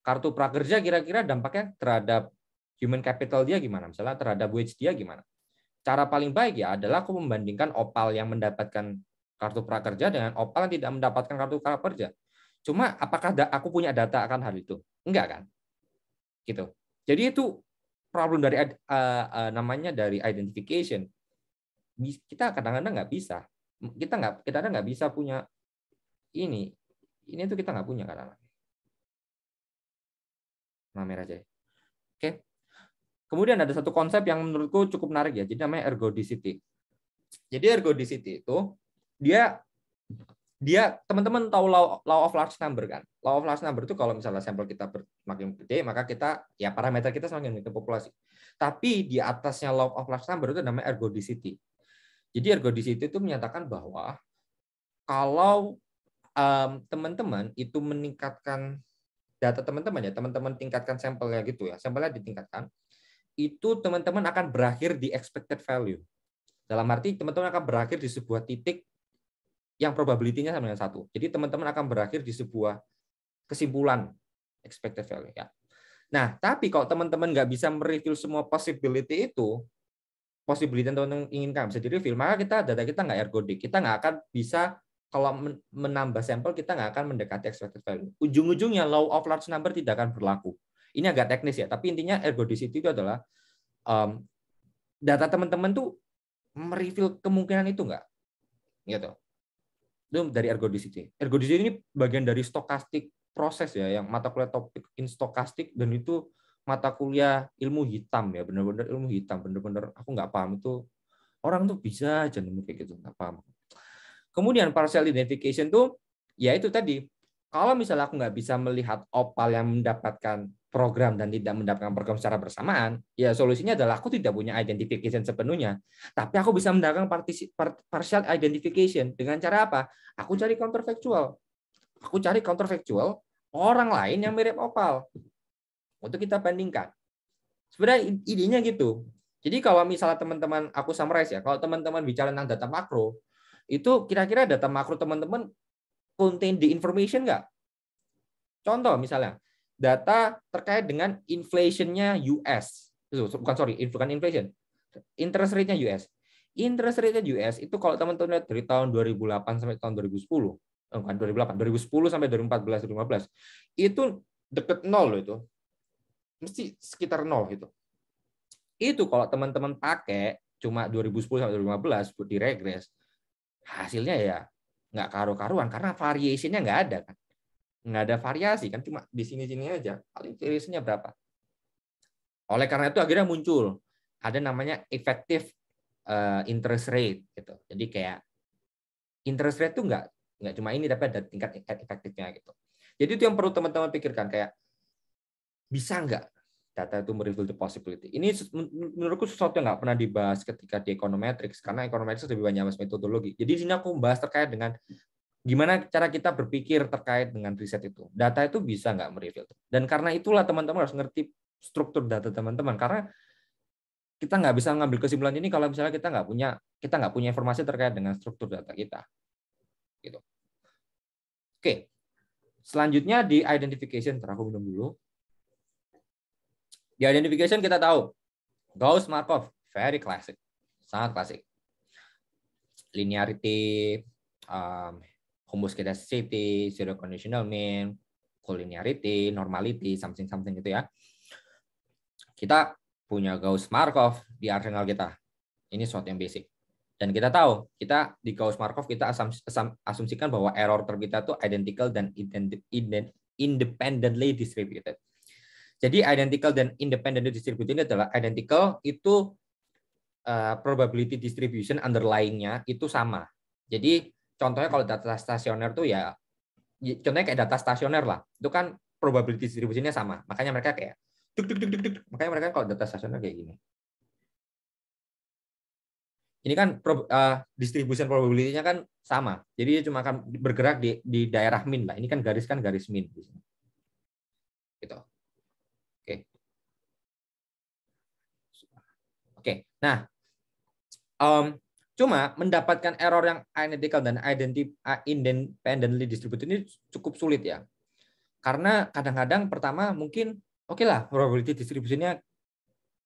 kartu prakerja kira-kira dampaknya terhadap human capital dia gimana? Misalnya terhadap wage dia gimana? Cara paling baik ya adalah aku membandingkan Opal yang mendapatkan kartu prakerja dengan Opal yang tidak mendapatkan kartu prakerja. Cuma apakah aku punya data akan hal itu? Enggak kan? Gitu. Jadi itu problem dari namanya dari identification. Kita kadang-kadang nggak bisa. Kita kadang nggak bisa punya ini tuh kita nggak punya kadang-kadang. Nah, merah aja. Oke. Kemudian ada satu konsep yang menurutku cukup menarik ya, jadi namanya ergodicity. Jadi ergodicity itu dia teman-teman tahu law of large number kan? Law of large number itu kalau misalnya sampel kita semakin gede, maka kita ya parameter kita semakin ke populasi. Tapi di atasnya law of large number itu namanya ergodicity. Jadi ergodicity itu menyatakan bahwa kalau teman-teman itu meningkatkan data teman-teman ya, teman-teman tingkatkan sampelnya gitu ya, sampelnya ditingkatkan, itu teman-teman akan berakhir di expected value. Dalam arti teman-teman akan berakhir di sebuah titik yang probability-nya sama dengan 1. Jadi teman-teman akan berakhir di sebuah kesimpulan expected value ya. Nah, tapi kalau teman-teman nggak bisa mereveal semua possibility itu, possibility yang teman-teman inginkan bisa direveal, maka data kita nggak ergodic. Kita nggak akan bisa, kalau menambah sampel kita nggak akan mendekati expected value. Ujung-ujungnya law of large number tidak akan berlaku. Ini agak teknis ya, tapi intinya ergodicity itu adalah data teman-teman tuh mereveal kemungkinan itu nggak, gitu. Itu dari ergodicity. Ergodicity ini bagian dari stokastik proses ya, yang mata kuliah topik in stokastik, dan itu mata kuliah ilmu hitam ya, benar-benar ilmu hitam, benar-benar aku nggak paham itu orang tuh bisa aja nemu kayak gitu, nggak paham. Kemudian partial identification tuh ya itu tadi, kalau misalnya aku nggak bisa melihat Opal yang mendapatkan program dan tidak mendapatkan program secara bersamaan, ya solusinya adalah aku tidak punya identification sepenuhnya. Tapi aku bisa mendapatkan partial identification dengan cara apa? Aku cari counterfactual. Aku cari counterfactual orang lain yang mirip Opal untuk kita bandingkan. Sebenarnya idenya gitu. Jadi kalau misalnya teman-teman, aku summarize ya, kalau teman-teman bicara tentang data makro, itu kira-kira data makro teman-teman contain the information nggak? Contoh misalnya, data terkait dengan inflation-nya US. Bukan inflation. Interest rate-nya US. Interest rate-nya US itu kalau teman-teman lihat dari tahun 2008 sampai tahun 2010, bukan 2008, 2010 sampai 2014, 2015, itu deket nol itu. Mesti sekitar nol itu. Itu kalau teman-teman pakai cuma 2010 sampai 2015 buat diregres, hasilnya ya nggak karu-karuan karena variasinya nggak ada kan. Nggak ada variasi kan, cuma di sini-sini aja. Paling variasinya berapa. Oleh karena itu akhirnya muncul ada namanya effective interest rate gitu. Jadi kayak interest rate itu nggak cuma ini, tapi ada tingkat efektifnya gitu. Jadi itu yang perlu teman-teman pikirkan, kayak bisa nggak data itu mereveal the possibility. Ini menurutku sesuatu yang nggak pernah dibahas ketika di econometrics, karena econometrics lebih banyak bahas metodologi. Jadi di sini aku membahas terkait dengan gimana cara kita berpikir terkait dengan riset itu. Data itu bisa nggak mereveal. Dan karena itulah teman-teman harus ngerti struktur data teman-teman, karena kita nggak bisa ngambil kesimpulan ini kalau misalnya kita nggak punya informasi terkait dengan struktur data kita. Gitu. Oke. Selanjutnya di identification, aku minum dulu. Di identification kita tahu Gauss-Markov, very classic, sangat klasik. Linearity, homoscedasticity, zero conditional mean, collinearity, normality, something gitu ya. Kita punya Gauss-Markov di arsenal kita. Ini sesuatu yang basic. Dan kita tahu, kita di Gauss-Markov kita asumsikan bahwa error term kita itu identical dan independently distributed. Jadi identical dan independently distributed ini adalah identical itu probability distribution underlying-nya itu sama. Jadi contohnya kalau data stasioner tuh ya contohnya kayak data stasioner lah. Itu kan probability distribution-nya sama. Makanya mereka kayak makanya mereka kalau data stasioner kayak gini. Ini kan distribution probability-nya kan sama. Jadi dia cuma akan bergerak di daerah min lah. Ini kan garis min di sini. Gitu. Oke. Nah, cuma mendapatkan error yang identical dan independently distributed ini cukup sulit ya. Karena kadang-kadang pertama mungkin oke lah probability distribution-nya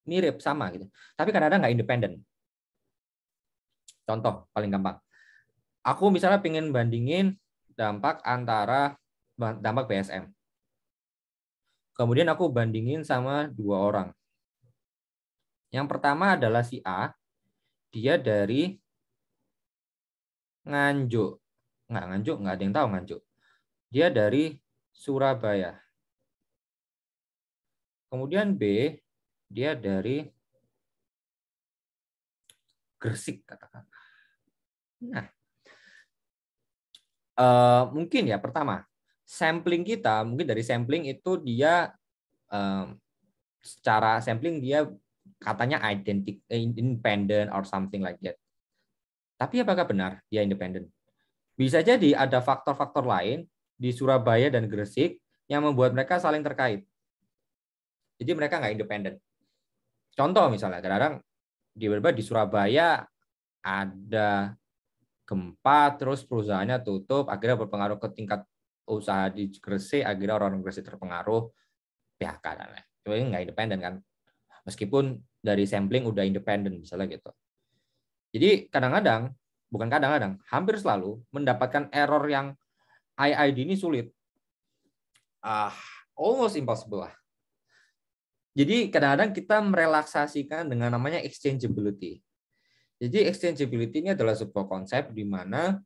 mirip sama gitu. Tapi kadang-kadang nggak independen. Contoh paling gampang. Aku misalnya pengen bandingin dampak BSM. Kemudian aku bandingin sama 2 orang. Yang pertama adalah si A, dia dari Nganjuk. Nggak ada yang tahu Nganjuk. Dia dari Surabaya. Kemudian B, dia dari Gresik, katakan. Nah, mungkin ya pertama, sampling kita, mungkin dari sampling itu dia, secara sampling dia katanya independent or something like that. Tapi apakah benar dia independen? Bisa jadi ada faktor-faktor lain di Surabaya dan Gresik yang membuat mereka saling terkait. Jadi mereka nggak independen. Contoh misalnya, kadang-kadang di Surabaya ada gempa, terus perusahaannya tutup, akhirnya berpengaruh ke tingkat usaha di Gresik, akhirnya orang Gresik terpengaruh, PHK dan lain. Jadi nggak independen kan? Meskipun dari sampling udah independen misalnya gitu. Jadi kadang-kadang, bukan kadang-kadang, hampir selalu mendapatkan error yang IID ini sulit. Almost impossible lah. Jadi kadang-kadang kita merelaksasikan dengan namanya exchangeability. Jadi exchangeability ini adalah sebuah konsep di mana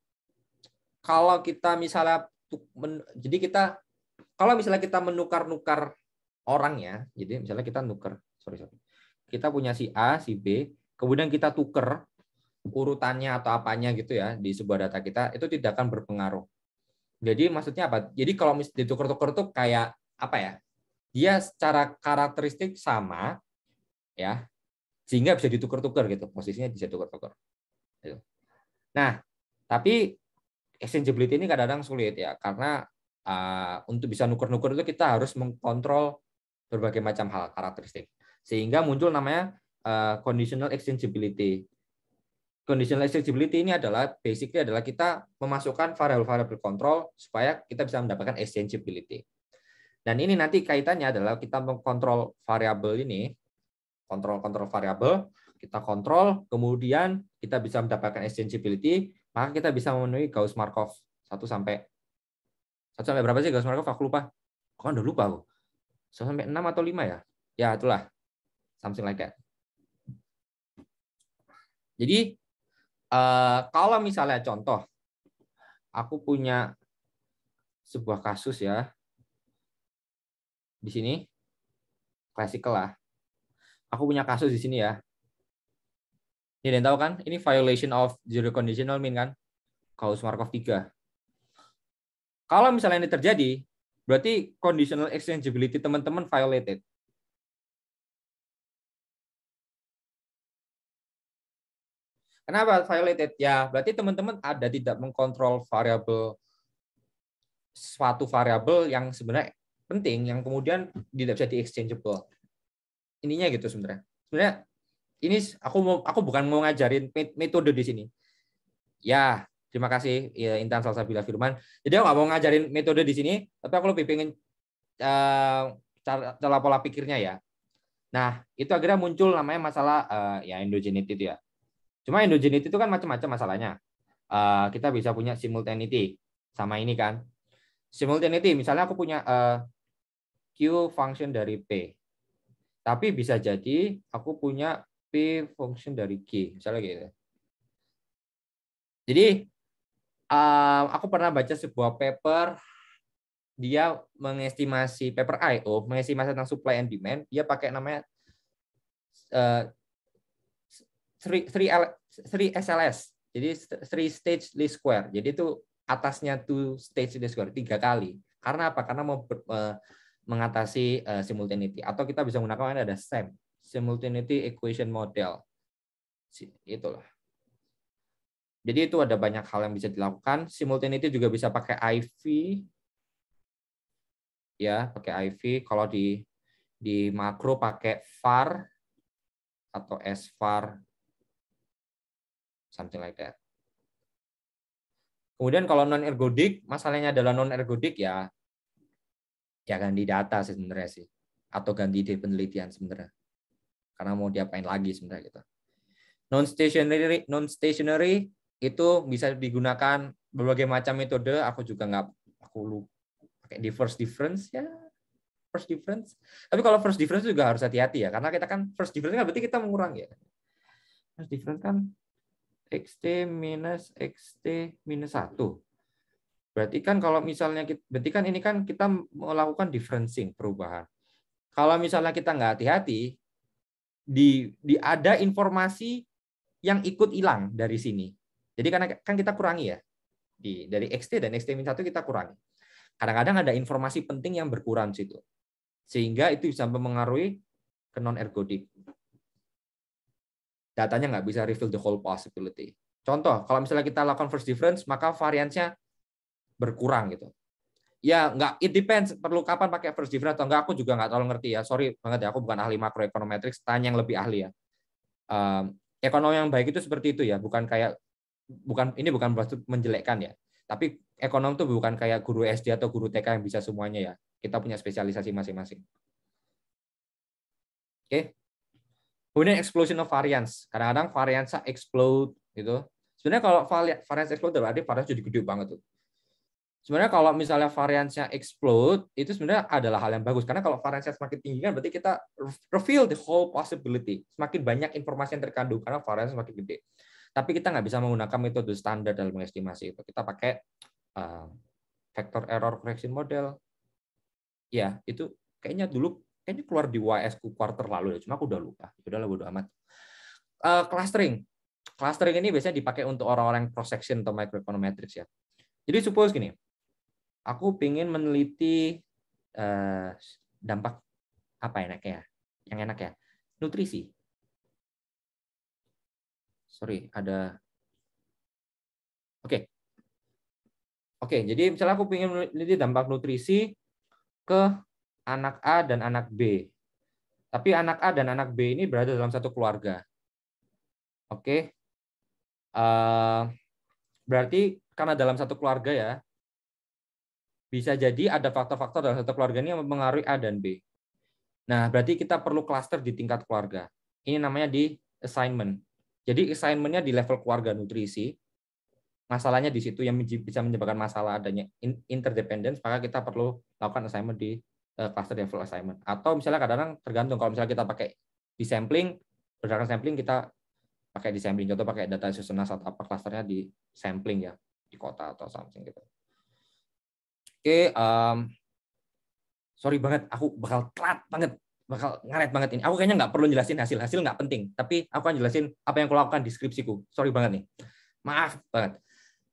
kalau kita misalnya kalau misalnya kita menukar-nukar orangnya, jadi misalnya kita kita punya si A, si B, kemudian kita tukar urutannya atau apanya gitu ya di sebuah data kita, itu tidak akan berpengaruh. Jadi maksudnya apa? Jadi kalau ditukar-tukar itu kayak apa ya? Dia secara karakteristik sama, ya, sehingga bisa ditukar-tukar gitu, posisinya bisa tukar-tukar. Nah, tapi exchangeability ini kadang-kadang sulit ya, karena untuk bisa nuker-nuker itu kita harus mengkontrol berbagai macam hal karakteristik, sehingga muncul namanya conditional exchangeability. Conditional exchangeability ini adalah basically adalah kita memasukkan variabel-variabel kontrol supaya kita bisa mendapatkan exchangeability. Dan ini nanti kaitannya adalah kita mengkontrol variabel ini, kontrol variabel, kita kontrol, kemudian kita bisa mendapatkan exchangeability, maka kita bisa memenuhi Gauss-Markov 1 sampai berapa sih Gauss-Markov? Aku lupa. Kok udah lupa aku. 1 sampai 6 atau 5 ya? Ya, itulah. Something like that. Jadi, kalau misalnya contoh, aku punya sebuah kasus ya, di sini, classical lah. Aku punya kasus di sini ya. Ini tahu kan? Ini violation of zero conditional mean kan? Gauss-Markov 3. Kalau misalnya ini terjadi, berarti conditional exchangeability teman-teman violated. Kenapa violated? Ya, berarti teman-teman ada tidak mengkontrol suatu variabel yang sebenarnya penting, yang kemudian tidak bisa di-exchangeable. Ininya gitu sebenarnya. Sebenarnya ini aku bukan mau ngajarin metode di sini. Ya, terima kasih ya, Intan Salsabila Firman. Jadi aku nggak mau ngajarin metode di sini, tapi aku lebih pengen cara pola pikirnya ya. Nah, itu akhirnya muncul namanya masalah ya endogeneity itu ya. Cuma endogeneity itu kan macam-macam masalahnya. Kita bisa punya simultaneity sama ini kan. Simultaneity, misalnya aku punya Q function dari P. Tapi bisa jadi aku punya P function dari Q, misalnya gitu. Jadi aku pernah baca sebuah paper, dia mengestimasi paper I/O, mengestimasi tentang supply and demand, dia pakai namanya 3 SLS. Jadi 3 stage least square. Jadi itu atasnya 2 stage least square 3 kali. Karena apa? Karena mau mengatasi simultaneity, atau kita bisa menggunakan ada SEM, simultaneity equation model. Itulah. Jadi itu ada banyak hal yang bisa dilakukan. Simultaneity juga bisa pakai IV. Ya, pakai IV. Kalau di makro pakai var atau SVAR, something like that. Kemudian kalau non ergodik, masalahnya adalah non ergodik ya ganti data sebenarnya sih, atau ganti ide penelitian sebenarnya. Karena mau diapain lagi sebenarnya gitu. Non stationary itu bisa digunakan berbagai macam metode. Aku juga nggak pakai first difference ya. First difference. Tapi kalau first difference juga harus hati-hati ya, karena kita kan first difference kan berarti kita mengurangi ya. First difference kan XT minus XT minus 1. Berarti kan kalau misalnya berarti kan ini kan kita melakukan differencing, perubahan. Kalau misalnya kita nggak hati-hati, ada informasi yang ikut hilang dari sini. Jadi karena kan kita kurangi ya. Dari XT dan XT min 1 kita kurangi. Kadang-kadang ada informasi penting yang berkurang situ. Sehingga itu bisa mempengaruhi ke non-ergodik. Datanya nggak bisa reveal the whole possibility. Contoh, kalau misalnya kita lakukan first difference, maka variansnya berkurang gitu. Ya, nggak, it depends, perlu kapan pakai first difference atau enggak, aku juga nggak terlalu ngerti ya. Sorry banget ya, aku bukan ahli makroeconometrics, tanya yang lebih ahli ya. Ekonomi yang baik itu seperti itu ya, ini bukan bermaksud menjelekkan ya. Tapi ekonom itu bukan kayak guru SD atau guru TK yang bisa semuanya ya. Kita punya spesialisasi masing-masing. Oke. Kemudian explosion of variance. Kadang-kadang variance explode gitu. Sebenarnya kalau variance explode berarti variance jadi gede banget tuh. Sebenarnya kalau misalnya variance-nya explode, itu sebenarnya adalah hal yang bagus. Karena kalau variance-nya semakin tinggi kan berarti kita reveal the whole possibility. Semakin banyak informasi yang terkandung karena variance semakin gede. Tapi kita nggak bisa menggunakan metode standar dalam mengestimasi itu. Kita pakai factor error correction model. Ya, itu kayaknya keluar di YS quarter lalu ya. Cuma aku udah lupa. Udahlah, bodo amat. Clustering. Clustering ini biasanya dipakai untuk orang-orang cross section atau microeconometrics ya. Jadi suppose gini. Aku ingin meneliti dampak apa enaknya ya? Yang enak ya? Nutrisi. Sorry, ada. Oke. Jadi misalnya aku ingin meneliti dampak nutrisi ke anak A dan anak B. Tapi anak A dan anak B ini berada dalam satu keluarga. Oke. Berarti karena dalam satu keluarga ya, bisa jadi ada faktor-faktor dalam satu keluarga ini yang mempengaruhi A dan B. Nah, berarti kita perlu cluster di tingkat keluarga. Ini namanya di assignment. Jadi assignment-nya di level keluarga nutrisi. Masalahnya di situ yang bisa menyebabkan masalah adanya interdependence, maka kita perlu lakukan assignment di cluster level assignment. Atau misalnya kadang-kadang tergantung, kalau misalnya kita pakai di sampling, berdasarkan sampling kita pakai di sampling. Contoh pakai data seasonal atau apa, clusternya di sampling ya, di kota atau something gitu. Oke, sorry banget, aku bakal telat banget, bakal ngaret banget ini. Aku kayaknya nggak perlu jelasin hasil nggak penting, tapi aku akan jelasin apa yang aku lakukan di skripsiku. Sorry banget nih, maaf banget.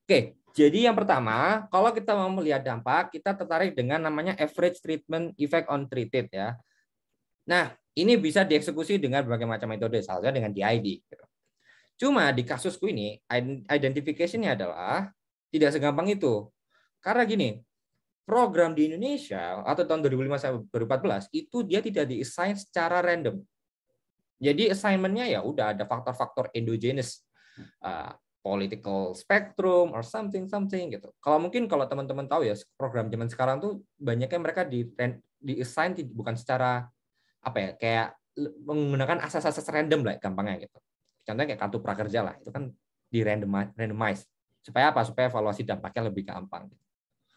Oke, jadi yang pertama, kalau kita mau melihat dampak, kita tertarik dengan namanya average treatment effect on treated ya. Nah, ini bisa dieksekusi dengan berbagai macam metode, salah satunya dengan DID. Cuma di kasusku ini, identification-nya adalah tidak segampang itu. Karena gini, program di Indonesia atau tahun 2005 sampai 2014 itu dia tidak di-assign secara random. Jadi assignment-nya ya udah ada faktor-faktor endogenous, political spectrum or something gitu. Kalau teman-teman tahu ya, program zaman sekarang tuh banyaknya mereka di-assign bukan secara apa ya, kayak menggunakan asas-asas random lah gampangnya gitu. Contohnya kayak kartu prakerja lah, itu kan di randomize. Supaya apa? Supaya evaluasi dampaknya lebih gampang.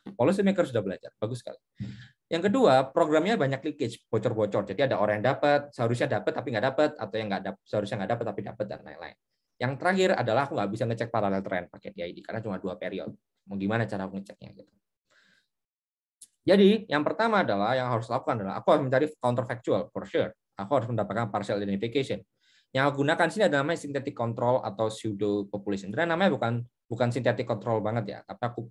Policy maker sudah belajar, bagus sekali. Yang kedua, programnya banyak leakage, bocor-bocor. Jadi ada orang yang seharusnya dapat tapi nggak dapat, atau yang seharusnya nggak dapat tapi dapat, dan lain-lain. Yang terakhir adalah aku nggak bisa ngecek parallel trend pakai DID karena cuma 2 periode. Mau gimana cara aku ngeceknya gitu. Jadi yang pertama adalah yang harus lakukan adalah aku harus mencari counterfactual for sure. Aku harus mendapatkan partial identification. Yang aku gunakan sini adalah namanya synthetic control atau pseudo population. Karena namanya bukan synthetic control banget ya, tapi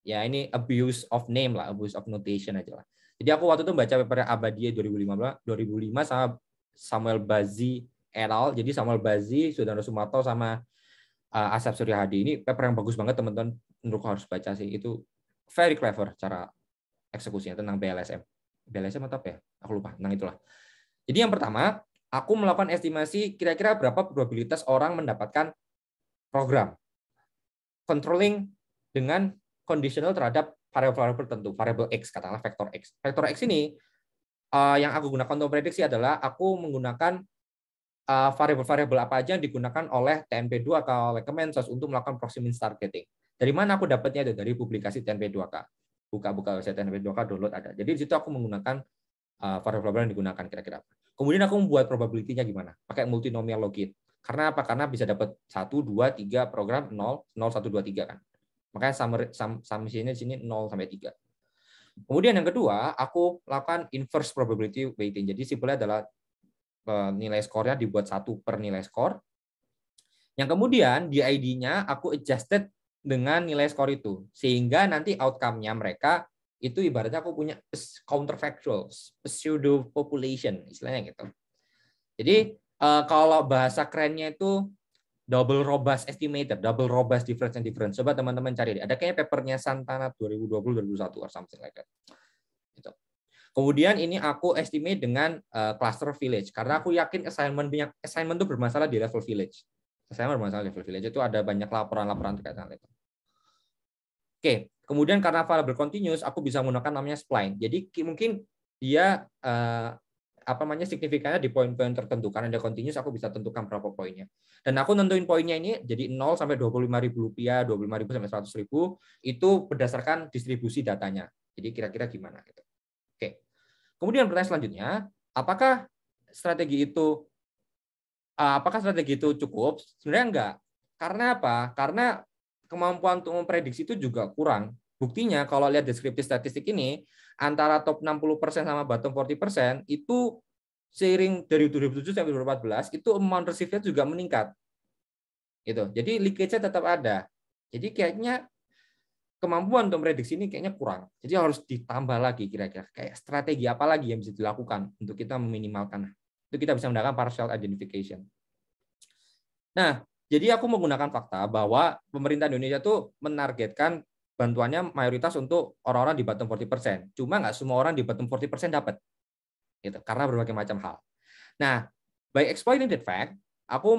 ini abuse of name lah, abuse of notation aja lah. Jadi aku waktu itu baca paper Abadia 2005 sama Samuel Bazzi et al. Jadi Samuel Bazzi, Sudarno Sumarto sama Asep Suryahadi. Ini paper yang bagus banget teman-teman, menurutku harus baca sih. Itu very clever cara eksekusinya tentang BLSM. BLSM atau apa ya? Aku lupa. Tentang itulah. Jadi yang pertama, aku melakukan estimasi kira-kira berapa probabilitas orang mendapatkan program. Controlling dengan conditional terhadap variabel tertentu, variabel X, katakanlah vektor X. Vektor X ini yang aku gunakan untuk prediksi adalah aku menggunakan variabel-variabel apa aja yang digunakan oleh TNP2K oleh Kemensos untuk melakukan proximity targeting. Dari mana aku dapatnya itu? Dari publikasi TNP2K. Buka-buka website TNP2K, download ada. Jadi di situ aku menggunakan variabel yang digunakan kira-kira. Kemudian aku membuat probability-nya gimana? Pakai multinomial logit. Karena apa? Karena bisa dapat 1, 2, 3 program 0, 0, 1, 2, 3 kan. Makanya summation-nya di sini 0 sampai 3. Kemudian yang kedua, aku lakukan inverse probability weighting. Jadi simpelnya adalah nilai skornya dibuat 1 per nilai skor. Yang kemudian di ID-nya aku adjusted dengan nilai skor itu. Sehingga nanti outcome-nya mereka itu ibaratnya aku punya counterfactual, pseudo population, istilahnya gitu. Jadi kalau bahasa kerennya itu double robust estimator, double robust difference and difference. Coba teman-teman cari deh. Ada kayaknya papernya Santana 2020-2021 or something like that. Gitu. Kemudian ini aku estimate dengan cluster village karena aku yakin assignment itu bermasalah di level village. Assignment bermasalah di level village itu ada banyak laporan-laporan terkait dengan itu. Oke, kemudian karena variable continuous, aku bisa menggunakan namanya spline. Jadi mungkin dia signifikannya di poin-poin tertentu. Karena dia continuous, aku bisa tentukan berapa poinnya. Dan aku nentuin poinnya ini jadi 0 sampai Rp25.000, 25.000 sampai 100.000 itu berdasarkan distribusi datanya. Jadi kira-kira gimana gitu. Oke. Kemudian pertanyaan selanjutnya, apakah strategi itu cukup? Sebenarnya enggak. Karena apa? Karena kemampuan untuk memprediksi itu juga kurang. Buktinya kalau lihat deskripsi statistik ini, antara top 60% sama bottom 40% itu seiring dari 2007 sampai 2014 itu amount receive-nya juga meningkat. Gitu. Jadi leakage-nya tetap ada. Jadi kayaknya kemampuan untuk memprediksi ini kayaknya kurang. Jadi harus ditambah lagi kira-kira kayak strategi apa lagi yang bisa dilakukan untuk kita meminimalkan. Itu kita bisa menggunakan partial identification. Nah, jadi aku menggunakan fakta bahwa pemerintah Indonesia itu menargetkan bantuannya mayoritas untuk orang-orang di bottom 40%. Cuma nggak semua orang di bottom 40% dapat. Gitu, karena berbagai macam hal. Nah, by exploiting that fact, aku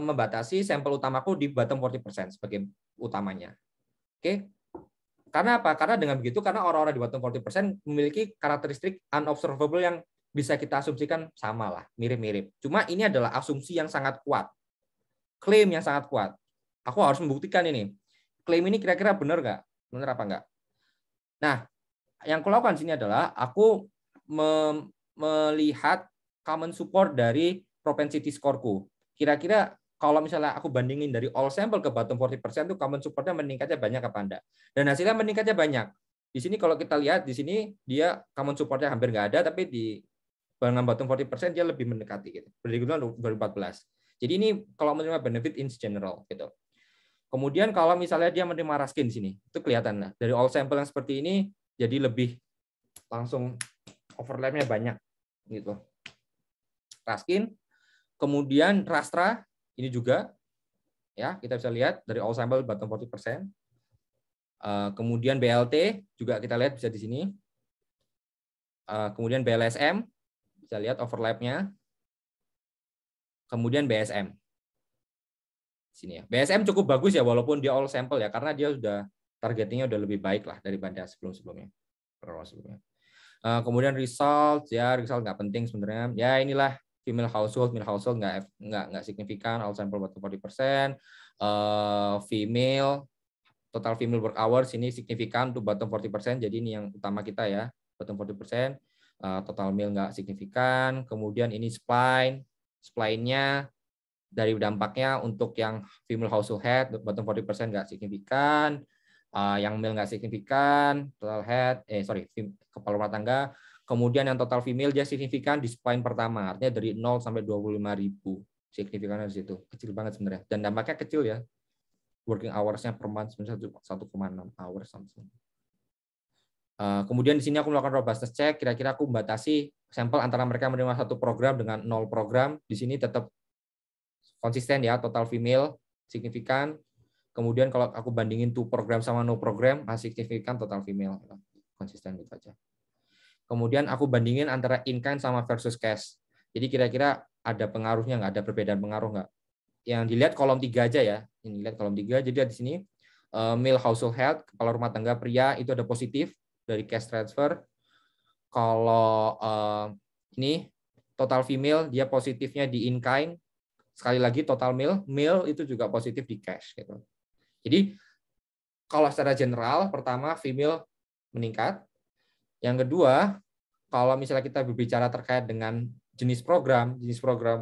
membatasi sampel utamaku di bottom 40% sebagai utamanya. Oke. Karena apa? Karena dengan begitu, karena orang-orang di bottom 40% memiliki karakteristik unobservable yang bisa kita asumsikan sama lah, mirip-mirip. Cuma ini adalah asumsi yang sangat kuat. Klaim yang sangat kuat. Aku harus membuktikan ini. Klaim ini kira-kira benar nggak? Benar apa nggak? Nah, yang aku lakukan sini adalah aku melihat common support dari propensity scoreku. Kira-kira kalau misalnya aku bandingin dari all sample ke bottom 40% itu common supportnya meningkatnya banyak apa enggak? Dan hasilnya meningkatnya banyak. Di sini kalau kita lihat di sini dia common supportnya hampir nggak ada, tapi di dengan bottom 40% dia lebih mendekati gitu. Berdasarkan 2014. Jadi ini kalau menerima benefit in general gitu. Kemudian kalau misalnya dia menerima Raskin di sini, itu kelihatan lah. Dari all sample yang seperti ini jadi lebih langsung overlapnya banyak gitu. Raskin, kemudian Rastra ini juga Ya, kita bisa lihat dari all sample bottom 40%. Kemudian BLT juga kita lihat bisa di sini. Kemudian BLSM bisa lihat overlap-nya. Kemudian BSM. Sini ya. BSM cukup bagus ya walaupun dia all sample ya karena dia sudah targetingnya udah lebih baik lah daripada sebelum-sebelumnya. Kemudian result ya result nggak penting sebenarnya. Ya inilah male household nggak signifikan all sample bottom 40%. Female total female work hours ini signifikan untuk bottom 40%. Jadi ini yang utama kita ya bottom 40%. Total male nggak signifikan. Kemudian ini spline-nya dari dampaknya untuk yang female household head bottom 40% nggak signifikan, yang male nggak signifikan, total head kepala rumah tangga. Kemudian yang total female dia signifikan di spline pertama, artinya dari 0 sampai 25.000 signifikannya di situ, kecil banget sebenarnya dan dampaknya kecil ya. Working hours-nya per month sebenarnya 1,6 hours something. Kemudian di sini aku melakukan robustness check, kira-kira aku membatasi sampel antara mereka menerima satu program dengan 0 program. Di sini tetap konsisten ya, total female signifikan. Kemudian kalau aku bandingin tuh program sama no program, masih signifikan total female. Konsisten gitu aja. Kemudian aku bandingin antara in-kind sama versus cash. Jadi kira-kira ada pengaruhnya nggak? Ada perbedaan pengaruh nggak? Yang dilihat kolom 3 aja ya. Ini lihat kolom 3. Jadi di sini male household head, kepala rumah tangga pria itu ada positif dari cash transfer. Kalau ini total female dia positifnya di in-kind. Sekali lagi total male itu juga positif di cash gitu. Jadi kalau secara general pertama female meningkat. Yang kedua, kalau misalnya kita berbicara terkait dengan jenis program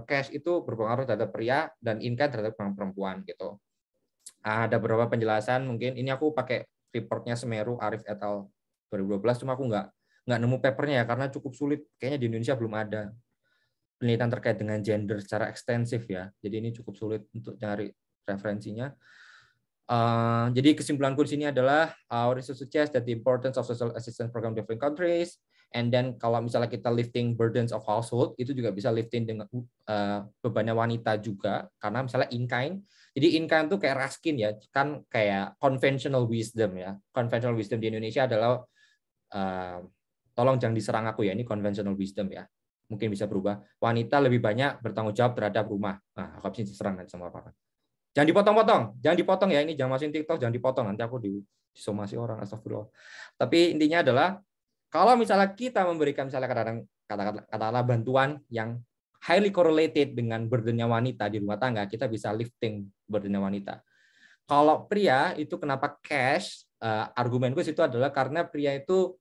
cash itu berpengaruh terhadap pria dan in-kind terhadap perempuan gitu. Ada beberapa penjelasan mungkin ini aku pakai reportnya Semeru Arif et al 2012 cuma aku nggak nemu papernya ya karena cukup sulit kayaknya di Indonesia belum ada penelitian terkait dengan gender secara ekstensif ya. Jadi ini cukup sulit untuk cari referensinya. Jadi kesimpulanku di sini adalah our research suggests that the importance of social assistance program in different countries, and then kalau misalnya kita lifting burdens of household itu juga bisa lifting dengan bebannya wanita juga karena misalnya in-kind. Jadi in-kind tuh kayak Raskin ya, kan kayak conventional wisdom ya. Conventional wisdom di Indonesia adalah tolong jangan diserang aku ya, ini conventional wisdom ya. Mungkin bisa berubah. Wanita lebih banyak bertanggung jawab terhadap rumah. Nah, aku habis diserang nanti sama apa? Jangan dipotong ya, ini jangan masukin TikTok, jangan dipotong nanti aku disomasi orang, astagfirullah. Tapi intinya adalah kalau misalnya kita memberikan misalnya katakanlah bantuan yang highly correlated dengan burdennya wanita di rumah tangga, kita bisa lifting burdennya wanita. Kalau pria itu kenapa cash? Argumenku itu adalah karena pria itu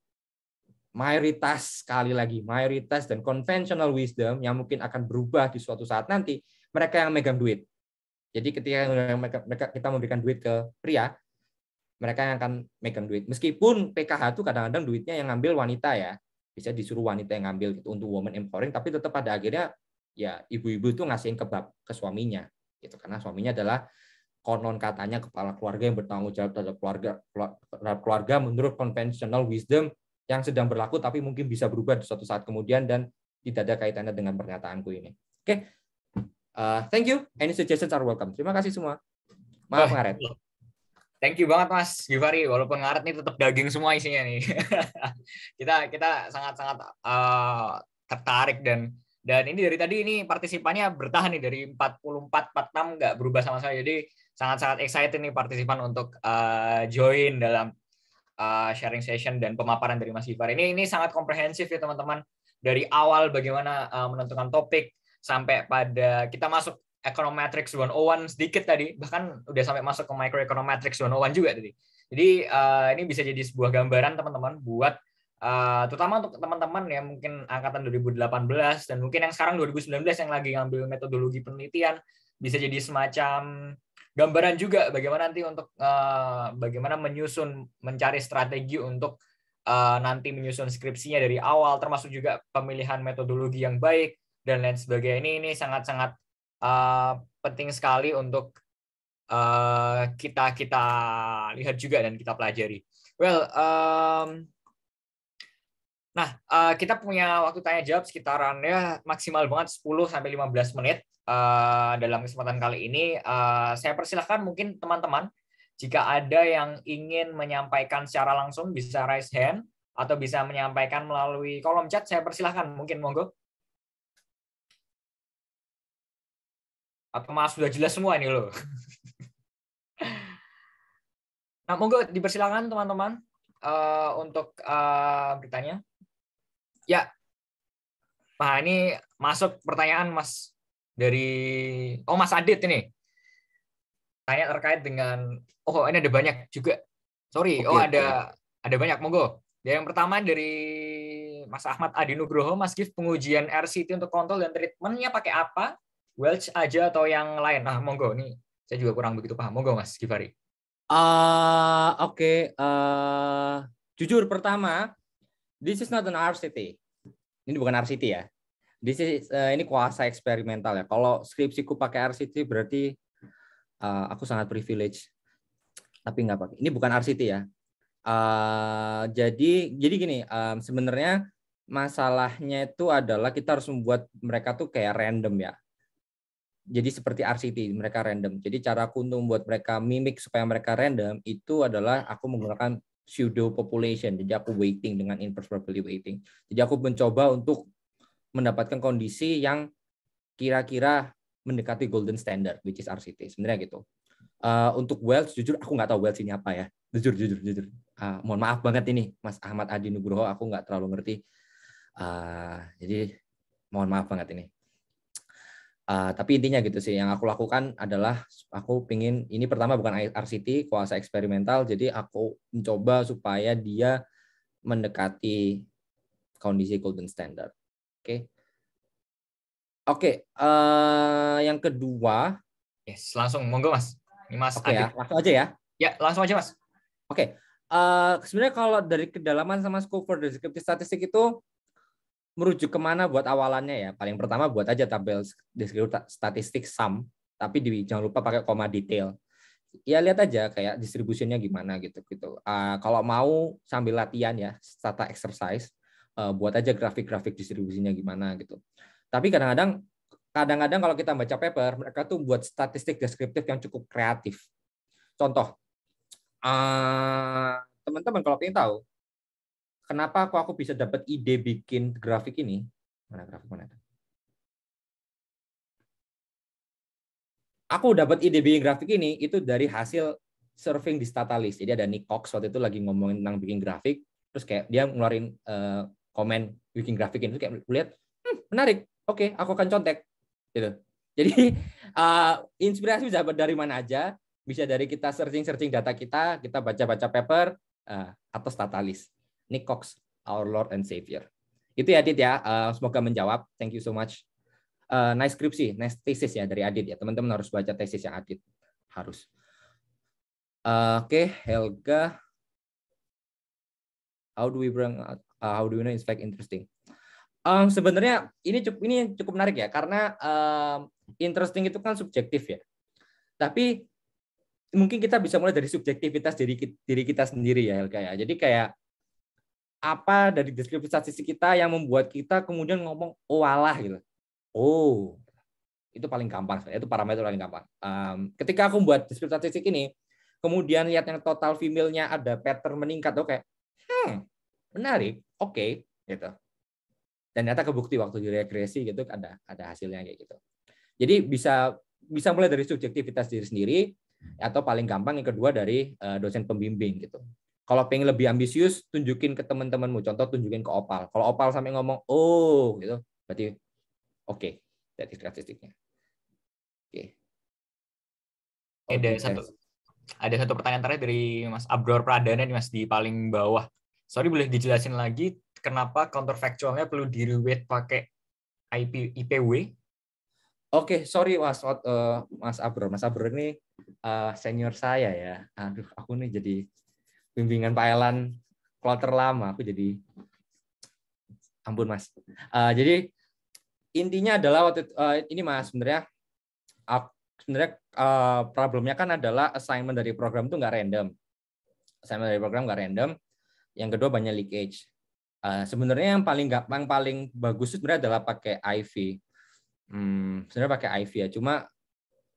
mayoritas dan conventional wisdom yang mungkin akan berubah di suatu saat nanti, mereka yang megang duit. Jadi ketika kita memberikan duit ke pria, mereka yang akan megang duit. Meskipun PKH itu kadang-kadang duitnya yang ngambil wanita ya, bisa disuruh wanita yang ngambil gitu untuk woman empowering, tapi tetap pada akhirnya ya ibu-ibu itu ngasihin kebab ke suaminya, gitu karena suaminya adalah konon katanya kepala keluarga yang bertanggung jawab terhadap keluarga menurut conventional wisdom yang sedang berlaku tapi mungkin bisa berubah di suatu saat kemudian dan tidak ada kaitannya dengan pernyataanku ini. Oke. Thank you. Any suggestions are welcome. Terima kasih semua. Maaf ngaret. Thank you banget Mas Givari. Walaupun ngaret nih tetap daging semua isinya nih. kita sangat-sangat tertarik dan ini dari tadi ini partisipannya bertahan nih dari 44-46 nggak berubah sama saya. Jadi sangat-sangat excited nih partisipan untuk join dalam sharing session dan pemaparan dari Mas Givari. Ini sangat komprehensif ya teman-teman. Dari awal bagaimana menentukan topik sampai pada kita masuk Econometrics 101 sedikit tadi, bahkan udah sampai masuk ke Microeconometrics 101 juga tadi. Jadi ini bisa jadi sebuah gambaran teman-teman buat terutama untuk teman-teman yang mungkin angkatan 2018 dan mungkin yang sekarang 2019 yang lagi ngambil metodologi penelitian, bisa jadi semacam gambaran juga bagaimana nanti untuk bagaimana mencari strategi untuk nanti menyusun skripsinya dari awal, termasuk juga pemilihan metodologi yang baik dan lain sebagainya. Ini sangat-sangat penting sekali untuk kita lihat juga dan kita pelajari. Well, Nah, kita punya waktu tanya jawab sekitaran ya maksimal banget 10 sampai 15 menit. Dalam kesempatan kali ini saya persilahkan mungkin teman-teman jika ada yang ingin menyampaikan secara langsung bisa raise hand atau bisa menyampaikan melalui kolom chat, saya persilahkan mungkin monggo. Atau Mas sudah jelas semua ini loh. Nah, monggo dipersilakan teman-teman untuk bertanya. Ya, nah ini masuk pertanyaan Mas dari Mas Adit ini. Tanya terkait dengan ini ada banyak juga. Sorry, Oke, oke. ada banyak monggo. Yang pertama dari Mas Ahmad Adi Nugroho, Mas Gif, pengujian RCT untuk kontrol dan treatmentnya pakai apa? Welch aja atau yang lain? Nah, monggo nih. Saya juga kurang begitu paham. Monggo Mas Gifari. Oke. Jujur pertama, this is not an RCT. Ini bukan RCT ya. Ini kuasa eksperimental ya. Kalau skripsiku pakai RCT berarti aku sangat privilege. Tapi nggak pakai. Ini bukan RCT ya. Jadi gini. Sebenarnya masalahnya itu adalah kita harus membuat mereka tuh kayak random ya. Jadi seperti RCT, mereka random. Jadi caraku untuk membuat mereka mimik supaya mereka random itu adalah aku menggunakan pseudo population. Jadi aku weighting dengan inverse probability weighting. Jadi aku mencoba untuk mendapatkan kondisi yang kira-kira mendekati golden standard, which is RCT. Sebenarnya gitu. Untuk Welch, jujur aku nggak tahu Welch ini apa ya. Jujur. Mohon maaf banget ini, Mas Ahmad Adi Nugroho, aku nggak terlalu ngerti. Jadi mohon maaf banget ini. Tapi intinya gitu sih, yang aku lakukan adalah aku pingin, ini pertama bukan RCT, kuasa eksperimental, jadi aku mencoba supaya dia mendekati kondisi golden standard. Oke. Yang kedua, Yes, langsung monggo Mas. Ini Mas oke Adit. ya, langsung aja ya. Ya, langsung aja Mas. Oke. Sebenarnya kalau dari kedalaman sama scope for descriptive statistik itu merujuk kemana buat awalannya ya? Paling pertama buat aja tabel deskriptif statistik sum, tapi jangan lupa pakai koma detail. Ya lihat aja kayak distribusinya gimana gitu. Kalau mau sambil latihan ya, stata exercise, buat aja grafik-grafik distribusinya gimana gitu. Tapi kadang-kadang kalau kita baca paper, mereka tuh buat statistik deskriptif yang cukup kreatif. Contoh, teman-teman kalau ingin tahu kenapa aku bisa dapat ide bikin grafik ini? Mana grafik mana? Aku dapat ide bikin grafik ini itu dari hasil surfing di Statalis. Jadi ada Nick Cox waktu itu lagi ngomongin tentang bikin grafik, terus kayak dia ngeluarin komen bikin grafik ini, terus kayak lihat menarik. Oke, aku akan contek. Gitu. Jadi inspirasi bisa dari mana aja, bisa dari kita searching data kita baca-baca paper atau Statalis. Nick Cox, our Lord and Savior. Itu ya Adit ya, semoga menjawab. Thank you so much. Nice skripsi, nice thesis ya dari Adit ya. Teman-teman harus baca tesis yang Adit. Harus. Oke, Helga. How do we know it's fact interesting? Sebenarnya ini cukup menarik ya, karena interesting itu kan subjektif ya. Tapi mungkin kita bisa mulai dari subjektivitas diri kita sendiri ya Helga ya. Jadi kayak apa dari deskripsi statistik kita yang membuat kita kemudian ngomong oh alah gitu. Oh, itu paling gampang. Itu parameter paling gampang. Ketika aku buat deskripsi statistik ini, kemudian lihat yang total female-nya ada pattern meningkat, oke, menarik, oke, gitu. Dan ternyata kebukti waktu diregresi gitu ada hasilnya kayak gitu. Jadi bisa mulai dari subjektivitas diri sendiri, atau paling gampang yang kedua dari dosen pembimbing gitu. Kalau pengen lebih ambisius, tunjukin ke teman-temanmu. Contoh tunjukin ke Opal. Kalau Opal sampai ngomong, oh, gitu, berarti oke, dari statistiknya. Oke. Ada satu pertanyaan terakhir dari Mas Abdur Pradana nih Mas di paling bawah. Sorry, boleh dijelasin lagi kenapa counterfactualnya perlu di-reweight pakai IPW? Oke, sorry Mas Abdur. Mas Abdur ini senior saya ya. Aduh, aku nih jadi bimbingan Pak Elan kloter lama. Aku jadi ampun Mas. Jadi intinya adalah waktu ini Mas, sebenarnya problemnya kan adalah assignment dari program itu nggak random. Assignment dari program nggak random. Yang kedua banyak leakage. Sebenarnya yang paling bagus sebenarnya adalah pakai IV. Sebenarnya pakai IV ya. Cuma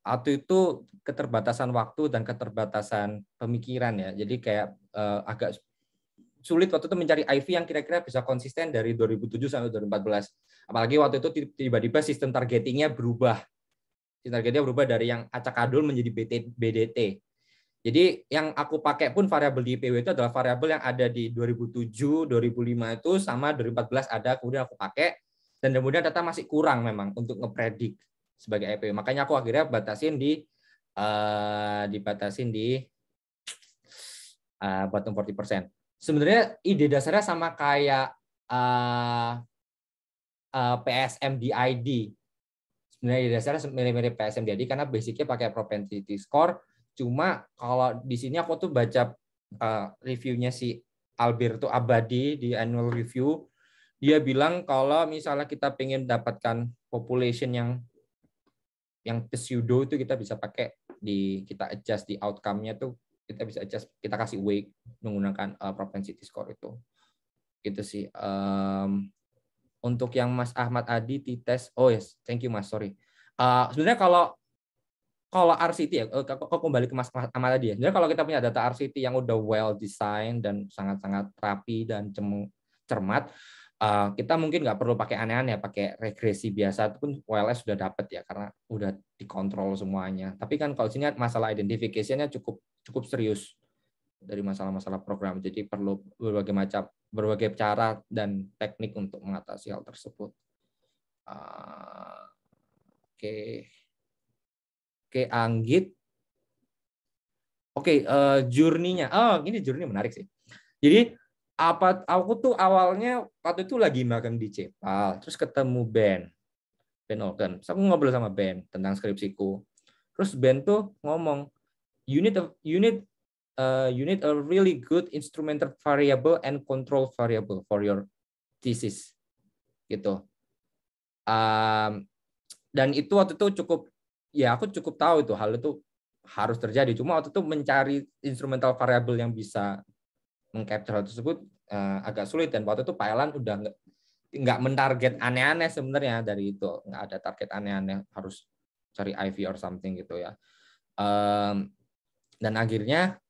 waktu itu keterbatasan waktu dan keterbatasan pemikiran ya. Jadi kayak agak sulit waktu itu mencari IV yang kira-kira bisa konsisten dari 2007 sampai 2014. Apalagi waktu itu tiba-tiba sistem targetingnya berubah. Sistem targetingnya berubah dari yang acak-adul menjadi BDT. Jadi yang aku pakai pun variabel di IPW itu adalah variabel yang ada di 2007, 2005 itu sama 2014 ada, kemudian aku pakai, dan kemudian data masih kurang memang untuk ngepredik sebagai IPW. Makanya aku akhirnya dibatasin di bottom 40%. Sebenarnya ide dasarnya sama kayak PSMDID. Sebenarnya ide dasarnya mirip-mirip PSMDID karena basicnya pakai propensity score. Cuma kalau di sini aku tuh baca reviewnya si Alberto Abadi di annual review, dia bilang kalau misalnya kita pengen dapatkan population yang pseudo itu kita bisa pakai kita adjust di outcome-nya tuh, kita bisa adjust, kita kasih weight menggunakan propensity score itu. Gitu sih. Untuk yang Mas Ahmad Adi T-test, oh yes, thank you Mas, sorry. Sebenarnya kalau RCT ya, kembali ke Mas Ahmad tadi ya. Jadi kalau kita punya data RCT yang udah well design dan sangat-sangat rapi dan cermat, kita mungkin nggak perlu pakai aneh-aneh, pakai regresi biasa pun OLS sudah dapat ya, karena udah dikontrol semuanya. Tapi kan kalau sini masalah identification-nya cukup serius dari masalah-masalah program. Jadi perlu berbagai cara dan teknik untuk mengatasi hal tersebut. Oke, Anggit. Oke, journey-nya. Oh, ini journey menarik sih. Jadi aku tuh awalnya waktu itu lagi magang di Cepal, terus ketemu Ben Olken. Terus aku ngobrol sama Ben tentang skripsiku. Terus Ben tuh ngomong, you need a really good instrumental variable and control variable for your thesis, gitu. Dan itu waktu itu aku cukup tahu itu hal itu harus terjadi. Cuma waktu itu mencari instrumental variable yang bisa mengcapture hal tersebut agak sulit, dan waktu itu Pak Elan udah nggak mentarget aneh-aneh sebenarnya dari itu, nggak ada target aneh-aneh harus cari IV or something gitu ya. Dan akhirnya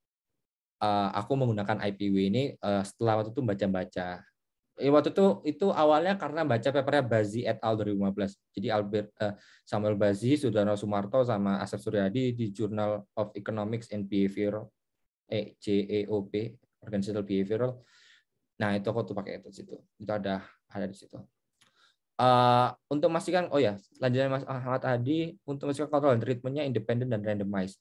aku menggunakan IPW ini setelah waktu itu baca-baca. Waktu itu awalnya karena baca papernya Bazzi et al. 2015. Jadi Samuel Bazzi, Sudarno Sumarto, sama Asep Suryadi di Journal of Economics and Behavioral, JEOB, Organizational Behavioral. Nah, itu aku tuh pakai itu situ. Itu ada di situ. Untuk memastikan, lanjutannya Mas Ahmad tadi, untuk memastikan kontrol dan treatmentnya independen dan randomized.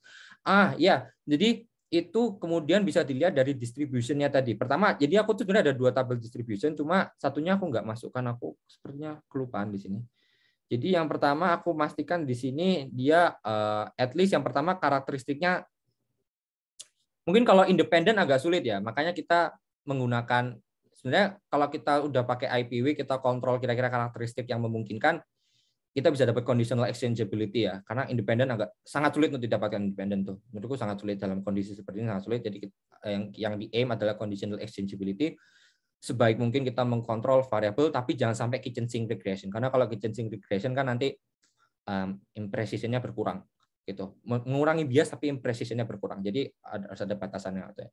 Ya, jadi itu kemudian bisa dilihat dari distribution-nya tadi. Pertama, jadi aku tuh sebenarnya ada 2 tabel distribution, cuma satunya aku nggak masukkan, aku sepertinya kelupaan di sini. Jadi yang pertama aku pastikan di sini dia at least yang pertama karakteristiknya, mungkin kalau independen agak sulit ya, makanya kita menggunakan, sebenarnya kalau kita udah pakai IPW, kita kontrol kira-kira karakteristik yang memungkinkan, kita bisa dapat conditional exchangeability ya, karena independen sangat sulit untuk didapatkan independen tuh. Menurutku sangat sulit dalam kondisi seperti ini, sangat sulit. Jadi yang di aim adalah conditional exchangeability. Sebaik mungkin kita mengkontrol variabel, tapi jangan sampai kitchen sink regression, karena kalau kitchen sink regression kan nanti imprecision-nya berkurang gitu. Mengurangi bias tapi imprecision-nya berkurang. Jadi harus ada batasannya gitu ya.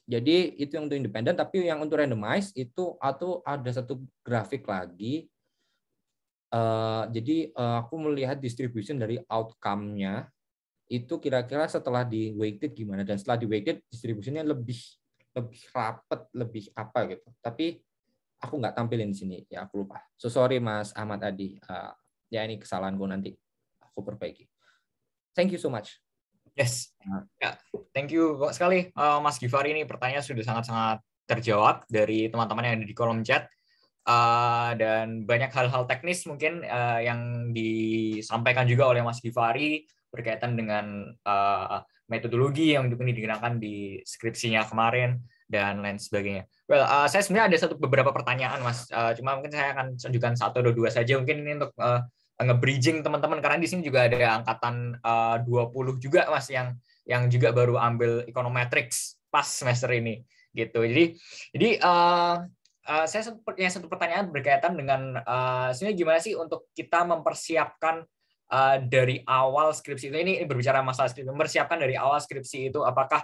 Jadi itu yang untuk independen, tapi yang untuk randomize itu atau ada satu grafik lagi. Jadi aku melihat distribution dari outcome-nya itu kira-kira setelah di weighted gimana, dan setelah di weighted distribusinya lebih rapat, lebih apa gitu. Tapi aku nggak tampilin di sini ya, aku lupa. So sorry Mas Ahmad Adi. Ya ini kesalahanku, nanti aku perbaiki. Thank you so much. Yes. Ya, thank you sekali Mas Givari, ini pertanyaan sudah sangat-sangat terjawab dari teman-teman yang ada di kolom chat. Dan banyak hal-hal teknis mungkin yang disampaikan juga oleh Mas Givari berkaitan dengan metodologi yang digunakan di skripsinya kemarin dan lain sebagainya. Well, saya sebenarnya ada beberapa pertanyaan, Mas. Cuma mungkin saya akan tunjukkan 1 atau 2 saja. Mungkin ini untuk nge-bridging teman-teman, karena di sini juga ada angkatan 20 juga, Mas, yang juga baru ambil econometrics pas semester ini. gitu. Jadi saya punya satu pertanyaan berkaitan dengan sebenarnya gimana sih untuk kita mempersiapkan dari awal skripsi itu, ini berbicara masalah skripsi, mempersiapkan dari awal skripsi itu, apakah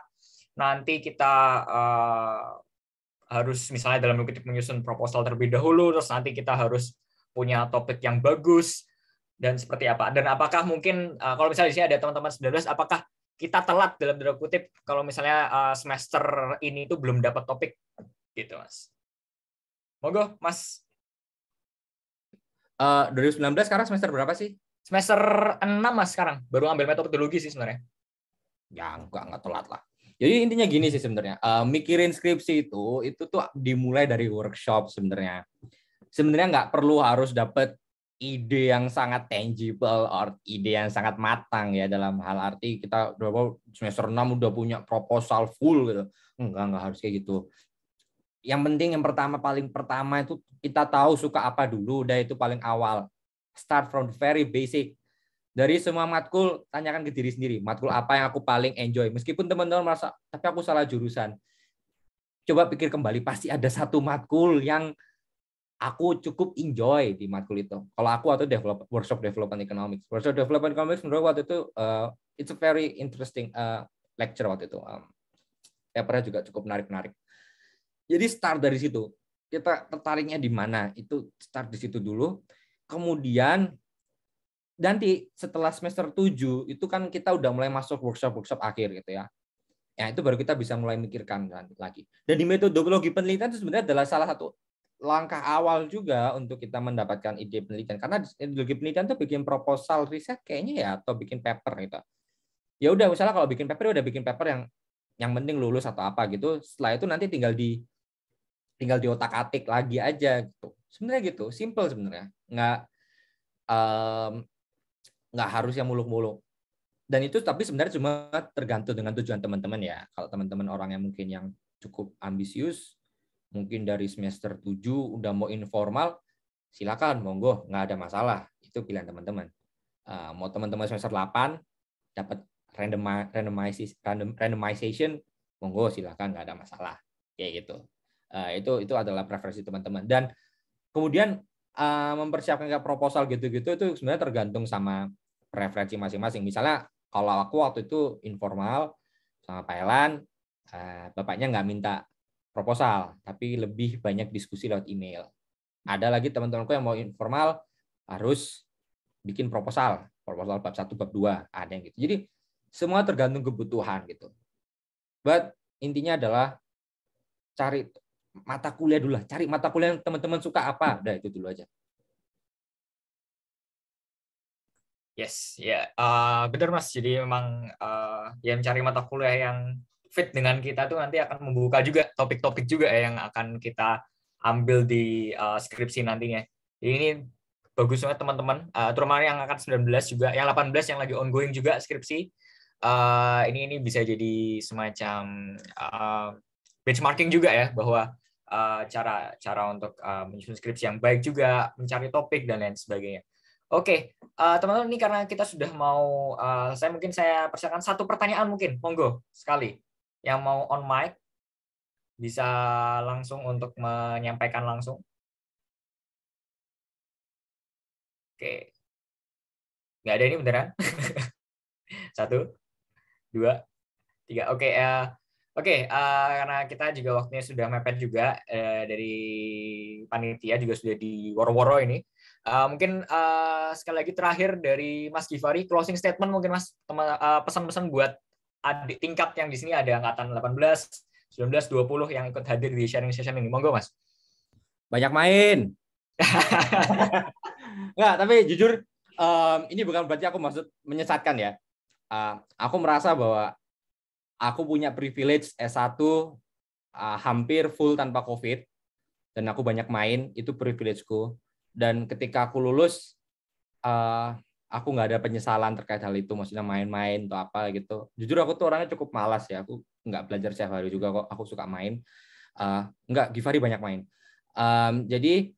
nanti kita harus misalnya dalam kutip menyusun proposal terlebih dahulu, terus nanti kita harus punya topik yang bagus, dan seperti apa? Dan apakah mungkin kalau misalnya di sini ada teman-teman 19, apakah kita telat dalam tanda kutip kalau misalnya semester ini itu belum dapat topik gitu, Mas? Monggo, Mas. 2019 sekarang semester berapa sih? Semester 6, Mas, sekarang. Baru ambil metodologi sih sebenarnya. Ya, enggak telat lah. Jadi intinya gini sih sebenarnya. Mikirin skripsi itu tuh dimulai dari workshop sebenarnya. Sebenarnya nggak perlu harus dapat ide yang sangat tangible or ide yang sangat matang ya, dalam hal arti kita semester 6 udah punya proposal full gitu. Enggak harus kayak gitu. Yang penting yang paling pertama itu kita tahu suka apa dulu, udah itu paling awal. Start from very basic. Dari semua matkul, tanyakan ke diri sendiri, matkul apa yang aku paling enjoy. Meskipun teman-teman merasa, tapi aku salah jurusan. Coba pikir kembali, pasti ada satu matkul yang aku cukup enjoy di matkul itu. Kalau aku atau workshop development economics. Workshop development economics menurut waktu itu, it's a very interesting lecture waktu itu. Papernya juga cukup menarik. Jadi start dari situ. Kita tertariknya di mana? Itu start di situ dulu. Kemudian nanti setelah semester 7 itu kan kita udah mulai masuk workshop akhir gitu ya. Ya itu baru kita bisa mulai mikirkan lagi. Dan di metodologi penelitian itu sebenarnya adalah salah satu langkah awal juga untuk kita mendapatkan ide penelitian. Karena metodologi penelitian itu bikin proposal riset kayaknya ya, atau bikin paper gitu. Ya udah, misalnya kalau bikin paper udah bikin paper yang penting lulus atau apa gitu. Setelah itu nanti tinggal di otak-atik lagi aja gitu. Sebenarnya gitu, simple sebenarnya. Nggak harus yang muluk-muluk. Dan itu tapi sebenarnya cuma tergantung dengan tujuan teman-teman ya. Kalau teman-teman orang yang mungkin yang cukup ambisius, mungkin dari semester 7 udah mau informal, silakan, monggo, nggak ada masalah. Itu pilihan teman-teman. Mau teman-teman semester 8 dapat randomization, monggo silakan, nggak ada masalah. Kayak gitu. Itu adalah preferensi teman-teman. Dan kemudian mempersiapkan kayak proposal gitu-gitu itu sebenarnya tergantung sama preferensi masing-masing. Misalnya kalau aku waktu itu informal sama Pak Elan, bapaknya nggak minta proposal, tapi lebih banyak diskusi lewat email. Ada lagi teman-temanku yang mau informal harus bikin proposal bab 1, bab 2, ada yang gitu. Jadi semua tergantung kebutuhan gitu. But intinya adalah cari mata kuliah dulu lah. Cari mata kuliah yang teman-teman suka apa. Udah itu dulu aja. Yes, ya, benar Mas. Jadi memang ya mencari mata kuliah yang fit dengan kita tuh nanti akan membuka juga topik-topik juga ya yang akan kita ambil di skripsi nantinya. Jadi ini bagus banget teman-teman, terutama yang akan 19 juga, yang 18 yang lagi ongoing juga skripsi. Ini bisa jadi semacam benchmarking juga ya, bahwa cara untuk menyusun skripsi yang baik juga, mencari topik dan lain sebagainya. Oke, teman-teman, ini karena kita sudah mau, saya persiapkan satu pertanyaan mungkin, monggo sekali. Yang mau on mic, bisa langsung untuk menyampaikan langsung. Oke. Nggak ada ini beneran? 1, 2, 3. Oke, karena kita juga waktunya sudah mepet juga, dari panitia juga sudah di woro-woro ini. Mungkin sekali lagi terakhir dari Mas Givari, closing statement mungkin Mas, pesan-pesan buat adik tingkat yang di sini ada angkatan 18, 19, 20 yang ikut hadir di sharing session ini. Monggo Mas. Banyak main. Nggak, tapi jujur ini bukan berarti aku maksud menyesatkan ya. Aku merasa bahwa aku punya privilege S1 hampir full tanpa COVID, dan aku banyak main, itu privilege-ku. Dan ketika aku lulus, aku nggak ada penyesalan terkait hal itu, maksudnya main-main atau apa gitu. Jujur aku tuh orangnya cukup malas ya, aku nggak belajar setiap hari juga kok, aku suka main. Nggak, Givari banyak main. Jadi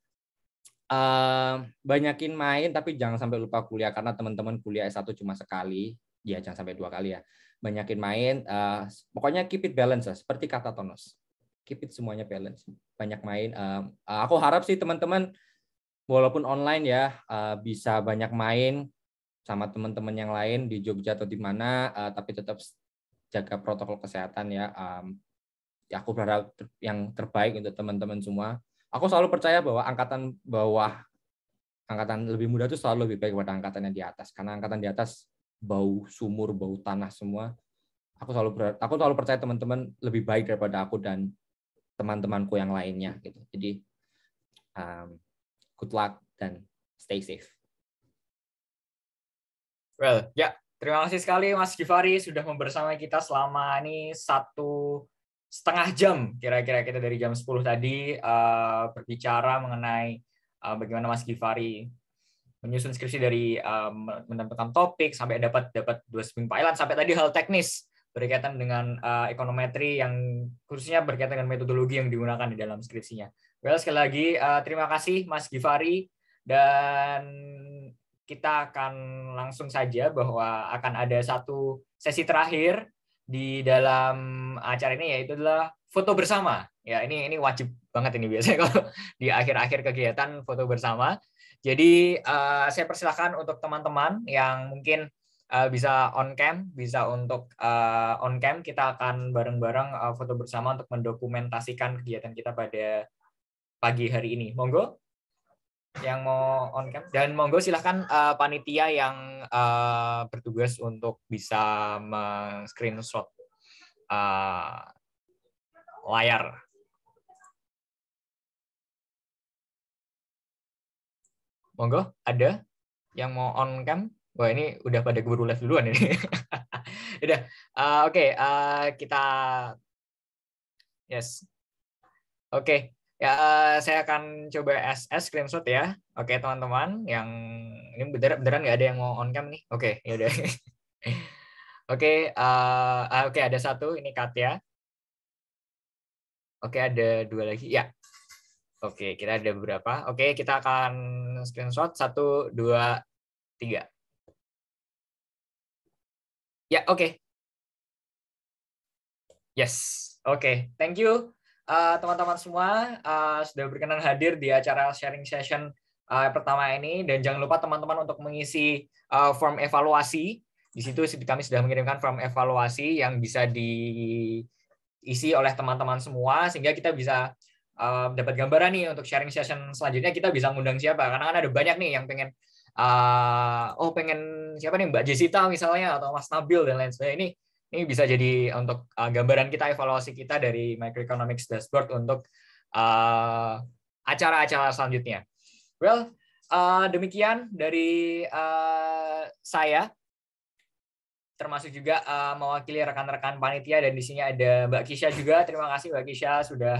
banyakin main, tapi jangan sampai lupa kuliah, karena teman-teman kuliah S1 cuma sekali, ya jangan sampai 2 kali ya. Banyakin main, pokoknya keep it balance, seperti kata Thanos. keep it semuanya balance, banyak main. Aku harap sih teman-teman walaupun online ya bisa banyak main sama teman-teman yang lain di Jogja atau di mana, tapi tetap jaga protokol kesehatan ya. Ya aku berharap yang terbaik untuk teman-teman semua. Aku selalu percaya bahwa angkatan bawah, angkatan lebih muda itu selalu lebih baik daripada angkatan yang di atas, karena angkatan di atas bau sumur, bau tanah semua. Aku selalu percaya teman-teman lebih baik daripada aku dan teman-temanku yang lainnya gitu. Jadi good luck dan stay safe. Well, ya, terima kasih sekali Mas Givari sudah bersama kita selama ini 1,5 jam kira-kira, kita dari jam 10 tadi berbicara mengenai bagaimana Mas Givari menyusun skripsi dari menentukan topik sampai dapat 2 swing pilot sampai tadi hal teknis berkaitan dengan ekonometri yang khususnya berkaitan dengan metodologi yang digunakan di dalam skripsinya. Well, sekali lagi terima kasih Mas Givari, dan kita akan langsung saja bahwa akan ada satu sesi terakhir di dalam acara ini, yaitu adalah foto bersama. Ya, ini wajib banget ini biasanya kalau di akhir-akhir kegiatan foto bersama. Jadi saya persilahkan untuk teman-teman yang mungkin bisa on cam, bisa untuk on cam, kita akan bareng-bareng foto bersama untuk mendokumentasikan kegiatan kita pada pagi hari ini. Monggo yang mau on cam, dan monggo silahkan panitia yang bertugas untuk bisa screenshot layar. Monggo, ada yang mau on cam? Wah, ini udah pada keburu live duluan ini. Udah, oke, kita yes, oke. Ya, saya akan coba SS screenshot ya. Oke, teman-teman, yang ini beneran nggak ada yang mau on cam nih? Oke, ya udah. Oke, oke, ada satu, ini Katya. Oke, ada 2 lagi. Ya. Oke, kita ada beberapa. Oke, kita akan screenshot 1, 2, 3. Ya, oke. Yes, oke. Thank you. Teman-teman semua sudah berkenan hadir di acara sharing session pertama ini, dan jangan lupa teman-teman untuk mengisi form evaluasi. Di situ kami sudah mengirimkan form evaluasi yang bisa diisi oleh teman-teman semua, sehingga kita bisa dapat gambaran nih untuk sharing session selanjutnya kita bisa ngundang siapa, karena kan ada banyak nih yang pengen pengen siapa nih, Mbak Jessica misalnya, atau Mas Nabil dan lain sebagainya. Ini bisa jadi untuk gambaran kita, evaluasi kita dari Microeconomics Dashboard untuk acara-acara selanjutnya. Well, demikian dari saya, termasuk juga mewakili rekan-rekan panitia, dan di sini ada Mbak Kisha juga. Terima kasih Mbak Kisha sudah